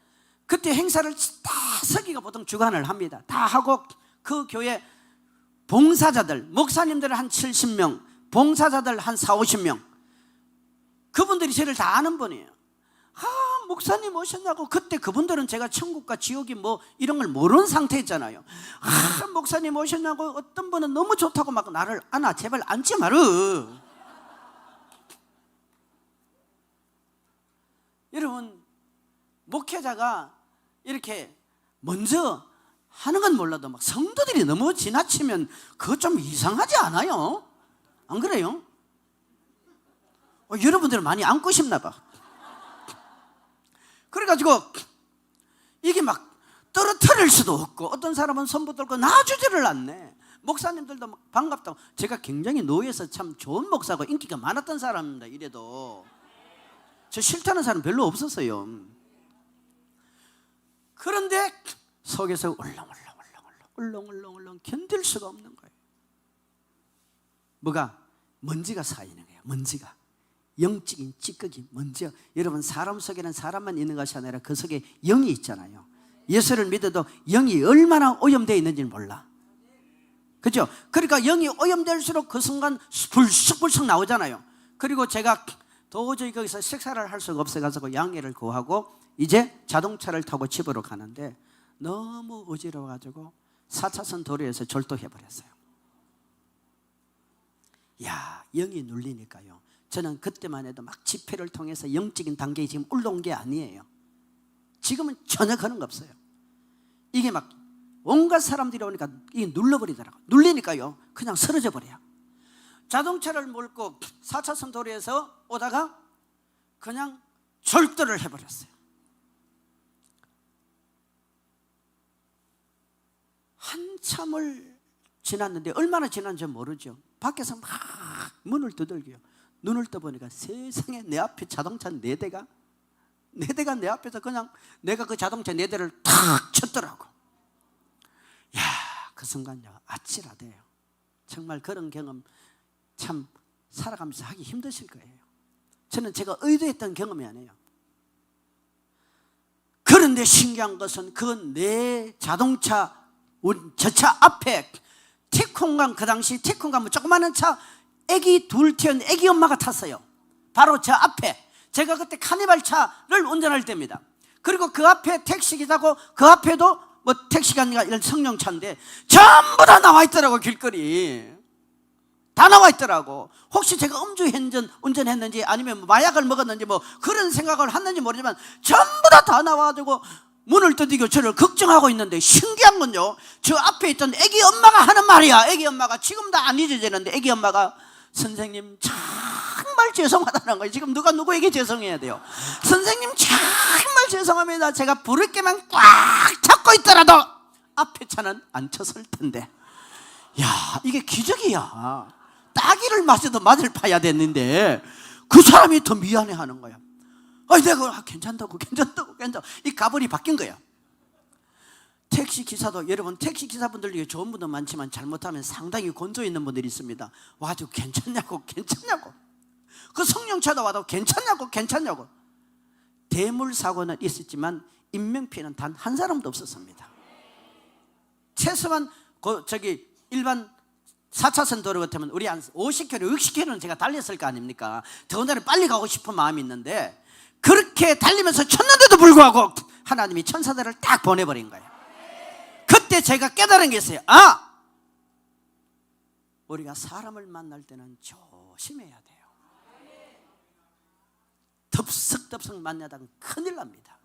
그때 행사를 다 서기가 보통 주관을 합니다. 다 하고 그 교회 봉사자들, 목사님들 한 70명, 봉사자들 한 4, 50명, 그분들이 저를 다 아는 분이에요. 목사님 오셨냐고. 그때 그분들은 제가 천국과 지옥이 뭐 이런 걸 모르는 상태였잖아요. 목사님 오셨냐고. 어떤 분은 너무 좋다고 막 나를 안아, 제발 앉지 마라. 여러분, 목회자가 이렇게 먼저 하는 건 몰라도 막 성도들이 너무 지나치면 그거 좀 이상하지 않아요? 안 그래요? 여러분들은 많이 안고 싶나 봐. 그래가지고 이게 막 떨어뜨릴 수도 없고, 어떤 사람은 손 붙들고 놔주지를 않네. 목사님들도 막 반갑다고. 제가 굉장히 노예에서 참 좋은 목사고 인기가 많았던 사람입니다. 이래도 저 싫다는 사람 별로 없었어요. 그런데 속에서 울렁울렁 견딜 수가 없는 거예요. 뭐가? 먼지가 쌓이는 거예요. 먼지가. 영적인 찌꺼기, 먼지요. 여러분, 사람 속에는 사람만 있는 것이 아니라 그 속에 영이 있잖아요. 예수를 믿어도 영이 얼마나 오염되어 있는지는 몰라. 그죠? 그러니까 영이 오염될수록 그 순간 불쑥불쑥 나오잖아요. 그리고 제가 도저히 거기서 식사를 할 수가 없어가지고 양해를 구하고 이제 자동차를 타고 집으로 가는데 너무 어지러워가지고 4차선 도로에서 절도해버렸어요. 야, 영이 눌리니까요. 저는 그때만 해도 막 집회를 통해서 영적인 단계에 지금 올라온 게 아니에요. 지금은 전혀 그런 거 없어요. 이게 막 온갖 사람들이 오니까 이게 눌러버리더라고요. 눌리니까요, 그냥 쓰러져 버려요. 자동차를 몰고 4차선 도로에서 오다가 그냥 절도를 해버렸어요. 한참을 지났는데, 얼마나 지났는지 모르죠. 밖에서 막 문을 두들겨요. 눈을 떠보니까 세상에 내 앞에 자동차 4대가 내 앞에서 그냥 내가 그 자동차 4대를 탁 쳤더라고. 야, 그 순간요, 아찔하대요. 정말 그런 경험 참 살아가면서 하기 힘드실 거예요. 저는 제가 의도했던 경험이 아니에요. 그런데 신기한 것은 그 내 자동차, 저 차 앞에 티콘강, 그 당시 티콘강 뭐 조그마한 차, 애기 둘 태운 애기 엄마가 탔어요. 바로 저 앞에. 제가 그때 카니발 차를 운전할 때입니다. 그리고 그 앞에 택시기사고, 그 앞에도 뭐 택시가 아니라 성령차인데 전부 다 나와 있더라고. 길거리 다 나와 있더라고. 혹시 제가 운전했는지 아니면 마약을 먹었는지 뭐 그런 생각을 했는지 모르지만 전부 다 나와가지고 문을 두드리고 저를 걱정하고 있는데, 신기한 건요, 저 앞에 있던 애기 엄마가 하는 말이야. 애기 엄마가 지금도 안 잊어지는데, 애기 엄마가 선생님 정말 죄송하다는 거예요. 지금 누가 누구에게 죄송해야 돼요. 선생님 정말 죄송합니다. 제가 부를 게만 꽉 잡고 있더라도 앞에 차는 안 쳤을 텐데. 야, 이게 기적이야. 따기를 맞아도 맞을 파야 됐는데 그 사람이 더 미안해하는 거야. 내가 괜찮다고. 이 가벌이 바뀐 거야. 택시 기사도, 여러분, 택시 기사분들 중에 좋은 분도 많지만 잘못하면 상당히 곤조 있는 분들이 있습니다. 와도 괜찮냐고. 그 성령차도 와도 괜찮냐고. 대물 사고는 있었지만 인명피해는 단 한 사람도 없었습니다. 최소한 일반 4차선 도로 같으면 우리 한 50km, 60km는 제가 달렸을 거 아닙니까? 더군다나 빨리 가고 싶은 마음이 있는데, 그렇게 달리면서 쳤는데도 불구하고 하나님이 천사들을 딱 보내버린 거예요. 그때 제가 깨달은 게 있어요. 우리가 사람을 만날 때는 조심해야 돼요. 덥석덥석 만나다가 큰일 납니다.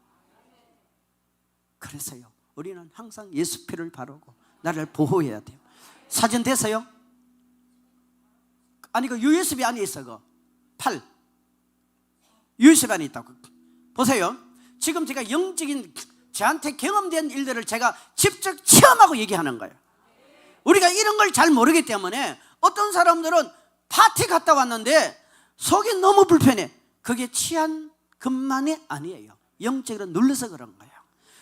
그래서요, 우리는 항상 예수 피를 바르고 나를 보호해야 돼요. 사진 됐어요? 아니, 그 USB 안에 있어. 그 팔 USB 안에 있다고. 보세요. 지금 제가 영적인 저한테 경험된 일들을 제가 직접 체험하고 얘기하는 거예요. 우리가 이런 걸 잘 모르기 때문에 어떤 사람들은 파티 갔다 왔는데 속이 너무 불편해. 그게 취한 것만이 아니에요. 영적으로 눌러서 그런 거예요.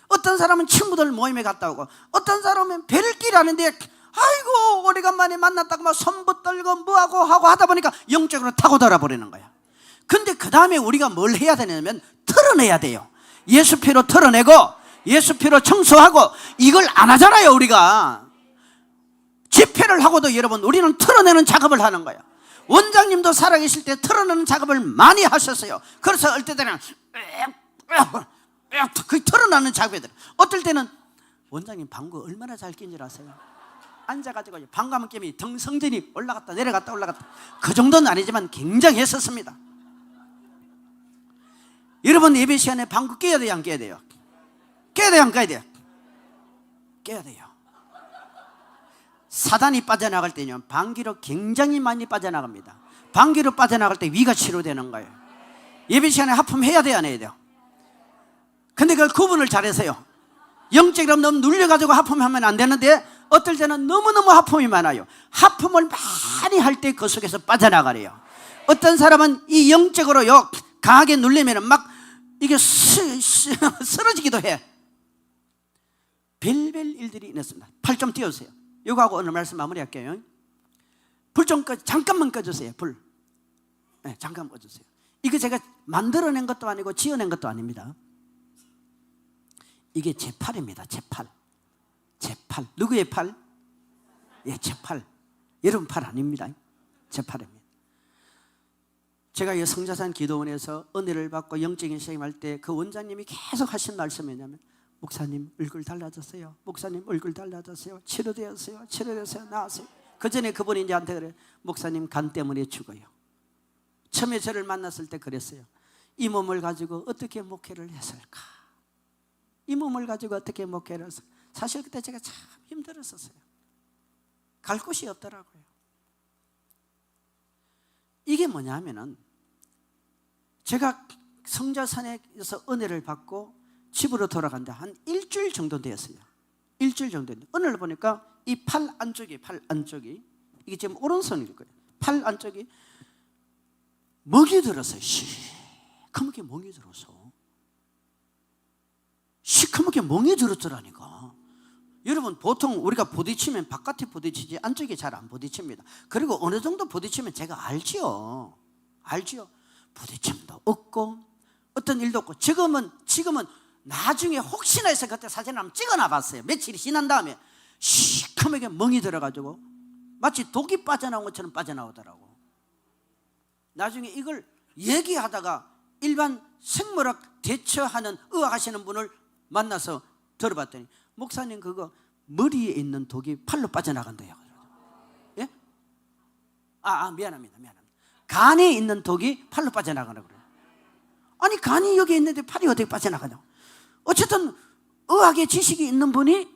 어떤 사람은 친구들 모임에 갔다 오고, 어떤 사람은 별길 하는데 아이고 오래간만에 만났다고 막 손 붙들고 뭐하고 하고 하다 보니까 영적으로 타고 돌아버리는 거야. 근데 그 다음에 우리가 뭘 해야 되냐면 털어내야 돼요. 예수 피로 털어내고 예수 피로 청소하고 이걸 안 하잖아요. 우리가 집회를 하고도 여러분 우리는 털어내는 작업을 하는 거예요. 원장님도 살아계실 때 털어내는 작업을 많이 하셨어요. 그래서 어떨 때는 그 털어내는 작업이 들어요. 어떨 때는 원장님 방구 얼마나 잘 낀 줄 아세요? 앉아가지고 방구하면 깨미 등성전이 올라갔다 내려갔다 올라갔다, 그 정도는 아니지만 굉장히 했었습니다. 여러분 예배 시간에 방구 깨야 돼요 안 깨야 돼요? 깨야 돼요 안 깨야 돼요? 깨야 돼요. 사단이 빠져나갈 때는 방귀로 굉장히 많이 빠져나갑니다. 방귀로 빠져나갈 때 위가 치료되는 거예요. 예배 시간에 하품해야 돼요 안 해야 돼요? 근데 그걸 구분을 잘해서요, 영적으로 너무 눌려가지고 하품하면 안 되는데 어떨 때는 너무너무 하품이 많아요. 하품을 많이 할 때 그 속에서 빠져나가래요. 어떤 사람은 이 영적으로요 강하게 눌리면 막 이게 쓰러지기도 해. 별별 일들이 있었습니다. 팔 좀 띄워주세요. 이거하고 오늘 말씀 마무리할게요. 불 좀 잠깐만 꺼주세요. 불. 네, 잠깐 꺼주세요. 이거 제가 만들어낸 것도 아니고 지어낸 것도 아닙니다. 이게 제 팔입니다. 제 팔. 제 팔. 누구의 팔? 예, 제 팔. 여러분 팔 아닙니다. 제 팔입니다. 제가 이 성자산 기도원에서 은혜를 받고 영적인 시험할 때 그 원장님이 계속 하신 말씀이 뭐냐면, 목사님 얼굴 달라졌어요. 목사님 얼굴 달라졌어요. 치료되었어요. 치료되었어요. 나았어요. 그 전에 그분이 저한테 그래, 목사님 간 때문에 죽어요. 처음에 저를 만났을 때 그랬어요. 이 몸을 가지고 어떻게 목회를 했을까? 이 몸을 가지고 어떻게 목회를 했을까? 사실 그때 제가 참 힘들었었어요. 갈 곳이 없더라고요. 이게 뭐냐 하면은, 제가 성자산에서 은혜를 받고 집으로 돌아간다 한 일주일 정도 되었어요. 일주일 정도 됐는데 오늘 보니까 이 팔 안쪽이 이게 지금 오른손일 거예요. 팔 안쪽이 멍이 들었어요. 시커멓게 멍이 들어서, 시커멓게 멍이 들었더라니까. 여러분 보통 우리가 부딪히면 바깥에 부딪히지 안쪽이 잘 안 부딪힙니다. 그리고 어느 정도 부딪히면 제가 알지요. 부딪힘도 없고 어떤 일도 없고. 지금은 나중에 혹시나 해서 그때 사진을 한번 찍어놔 봤어요. 며칠이 지난 다음에 시커멓게 멍이 들어가지고 마치 독이 빠져나온 것처럼 빠져나오더라고. 나중에 이걸 얘기하다가 일반 생물학 대처하는 의학하시는 분을 만나서 들어봤더니, 목사님 그거 머리에 있는 독이 팔로 빠져나간대요. 예? 미안합니다. 간에 있는 독이 팔로 빠져나가라고 그래요. 아니 간이 여기 있는데 팔이 어떻게 빠져나가냐고. 어쨌든 의학의 지식이 있는 분이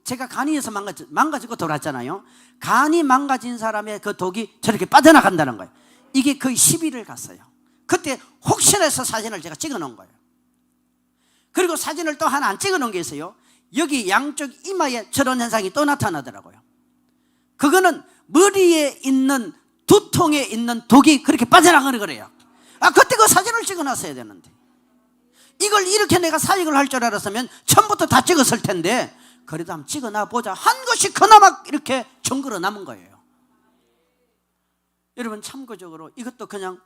제가 간이에서 망가지고 돌았잖아요. 간이 망가진 사람의 그 독이 저렇게 빠져나간다는 거예요. 이게 거의 10일을 갔어요. 그때 혹시나 해서 사진을 제가 찍어 놓은 거예요. 그리고 사진을 또 하나 안 찍어 놓은 게 있어요. 여기 양쪽 이마에 저런 현상이 또 나타나더라고요. 그거는 머리에 있는 두통에 있는 독이 그렇게 빠져나가는 거래요. 그때 그 사진을 찍어 놨어야 되는데, 이걸 이렇게 내가 사역을 할 줄 알았으면 처음부터 다 찍었을 텐데, 그래도 한번 찍어 놔 보자 한 것이 그나마 이렇게 증거로 남은 거예요. 여러분 참고적으로 이것도 그냥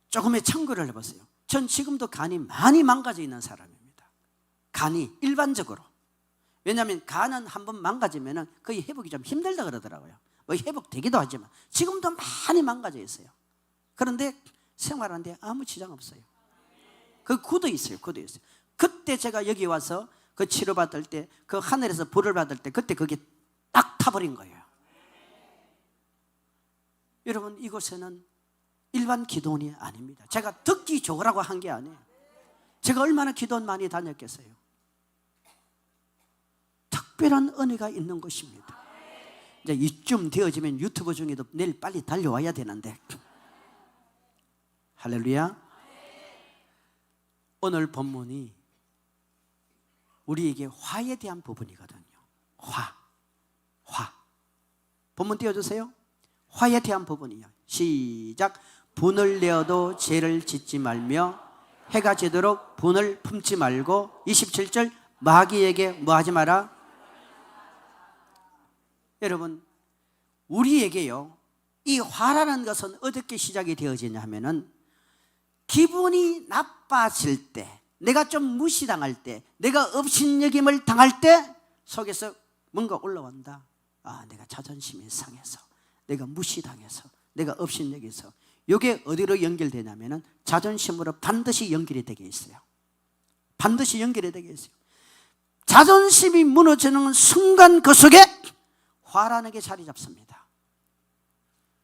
조금의 참고를 해보세요. 전 지금도 간이 많이 망가져 있는 사람입니다. 간이 일반적으로. 왜냐하면 간은 한번 망가지면 거의 회복이 좀 힘들다 그러더라고요. 회복되기도 하지만 지금도 많이 망가져 있어요. 그런데 생활하는데 아무 지장 없어요. 그 굳어 있어요. 그때 제가 여기 와서 그 치료받을 때, 그 하늘에서 불을 받을 때, 그때 그게 딱 타버린 거예요. 여러분 이곳에는 일반 기도원이 아닙니다. 제가 듣기 좋으라고 한 게 아니에요. 제가 얼마나 기도원 많이 다녔겠어요. 특별한 은혜가 있는 것입니다. 이제 이쯤 되어지면 유튜브 중에도 내일 빨리 달려와야 되는데, 할렐루야. 오늘 본문이 우리에게 화에 대한 부분이거든요. 화. 본문 띄워주세요. 화에 대한 부분이요. 시작. 분을 내어도 죄를 짓지 말며 해가 지도록 분을 품지 말고. 27절. 마귀에게 뭐 하지 마라? 여러분 우리에게요, 이 화라는 것은 어떻게 시작이 되어지냐 하면은, 기분이 나빠질 때, 내가 좀 무시당할 때, 내가 업신여김을 당할 때 속에서 뭔가 올라온다. 아, 내가 자존심이 상해서, 내가 무시당해서, 내가 업신여겨서. 이게 어디로 연결되냐면은 자존심으로 반드시 연결이 되게 있어요. 반드시 연결이 되게 있어요. 자존심이 무너지는 순간 그 속에 화라는 게 자리 잡습니다.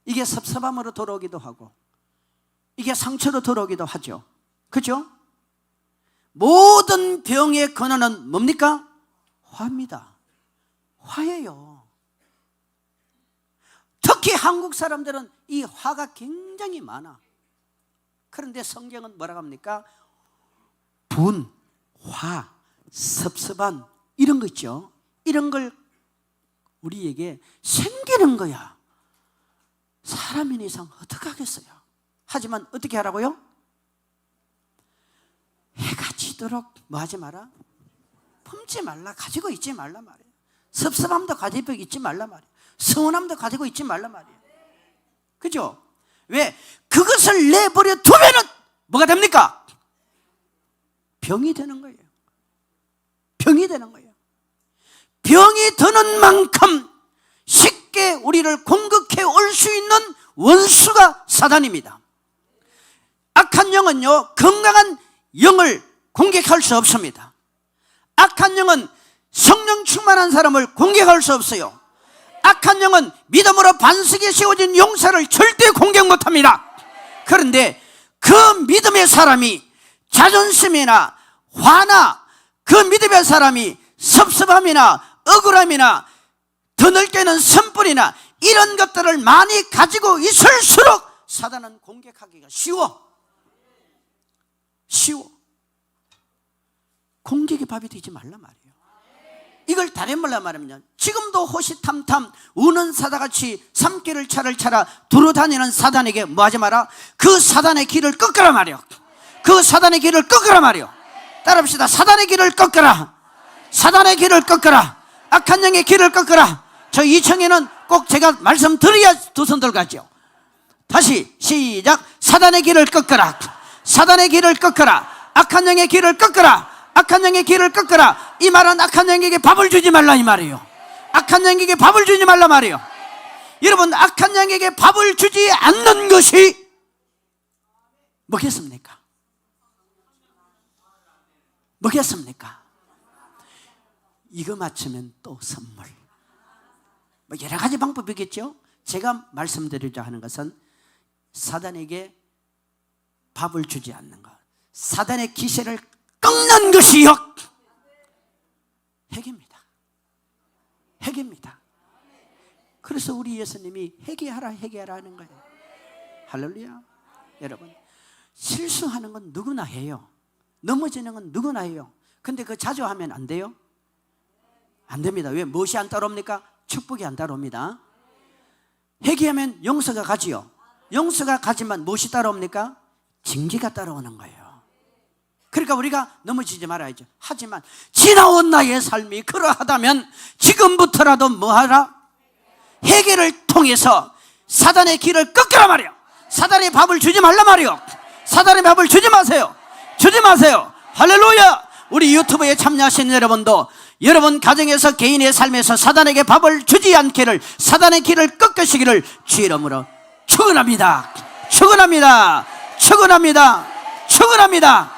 이게 섭섭함으로 돌아오기도 하고, 이게 상처로 돌아오기도 하죠. 그렇죠? 모든 병의 근원은 뭡니까? 화입니다. 화예요. 특히 한국 사람들은 이 화가 굉장히 많아. 그런데 성경은 뭐라고 합니까? 분, 화, 섭섭한 이런 거 있죠. 이런 걸 우리에게 생기는 거야. 사람인 이상 어떻게 하겠어요? 하지만 어떻게 하라고요? 해가 지도록 뭐 하지 마라? 품지 말라. 가지고 있지 말라 말이에요. 섭섭함도 가지고 있지 말라 말이에요. 서운함도 가지고 있지 말라 말이에요. 그죠? 왜? 그것을 내버려 두면은 뭐가 됩니까? 병이 되는 거예요. 병이 되는 거예요. 병이 드는 만큼 쉽게 우리를 공격해 올 수 있는 원수가 사단입니다. 악한 영은요, 건강한 영을 공격할 수 없습니다. 악한 영은 성령 충만한 사람을 공격할 수 없어요. 악한 영은 믿음으로 반석에 세워진 용사를 절대 공격 못합니다. 그런데 그 믿음의 사람이 자존심이나 화나 그 믿음의 사람이 섭섭함이나 억울함이나 더 넓게는 선불이나 이런 것들을 많이 가지고 있을수록 사단은 공격하기가 쉬워. 공격의 밥이 되지 말란 말이에요. 이걸 다려말라 말하면 지금도 호시탐탐 우는 사다같이 삼길을 차를 차라 두루다니는 사단에게 뭐하지 마라? 그 사단의 길을 꺾으라 말이요. 그 사단의 길을 꺾으라 말이요. 따라합시다. 사단의 길을 꺾으라. 사단의 길을 꺾으라. 악한 영의 길을 꺾으라. 저 2층에는 꼭 제가 말씀드려야 두 손 들어가죠. 다시 시작. 사단의 길을 꺾으라. 사단의 길을 꺾으라. 악한 영의 길을 꺾으라. 악한 영의 길을 꺾으라. 이 말은 악한 영에게 밥을 주지 말라 이 말이에요. 악한 영에게 밥을 주지 말라 말이에요. 여러분, 악한 영에게 밥을 주지 않는 것이 뭐겠습니까? 뭐겠습니까? 이거 맞추면 또 선물. 뭐 여러 가지 방법이겠죠. 제가 말씀드리자 하는 것은 사단에게 밥을 주지 않는 것, 사단의 기세를 꺾는 것이요 핵입니다. 핵입니다. 그래서 우리 예수님이 회개하라 회개하라 하는 거예요. 할렐루야. 여러분, 실수하는 건 누구나 해요. 넘어지는 건 누구나 해요. 근데 그거 자주 하면 안 돼요? 안 됩니다. 왜? 무엇이 안 따라옵니까? 축복이 안 따라옵니다. 회개하면 용서가 가지요. 용서가 가지만 무엇이 따라옵니까? 징계가 따라오는 거예요. 그러니까 우리가 넘어지지 말아야죠. 하지만 지나온 나의 삶이 그러하다면 지금부터라도 뭐하라? 회개를 통해서 사단의 길을 꺾으라 말이요. 사단의 밥을 주지 말라 말이요. 사단의 밥을 주지 마세요. 주지 마세요. 할렐루야. 우리 유튜브에 참여하신 여러분도 여러분 가정에서 개인의 삶에서 사단에게 밥을 주지 않기를, 사단의 길을 꺾으시기를 주 이름으로 축원합니다. 축원합니다. 축원합니다. 축원합니다.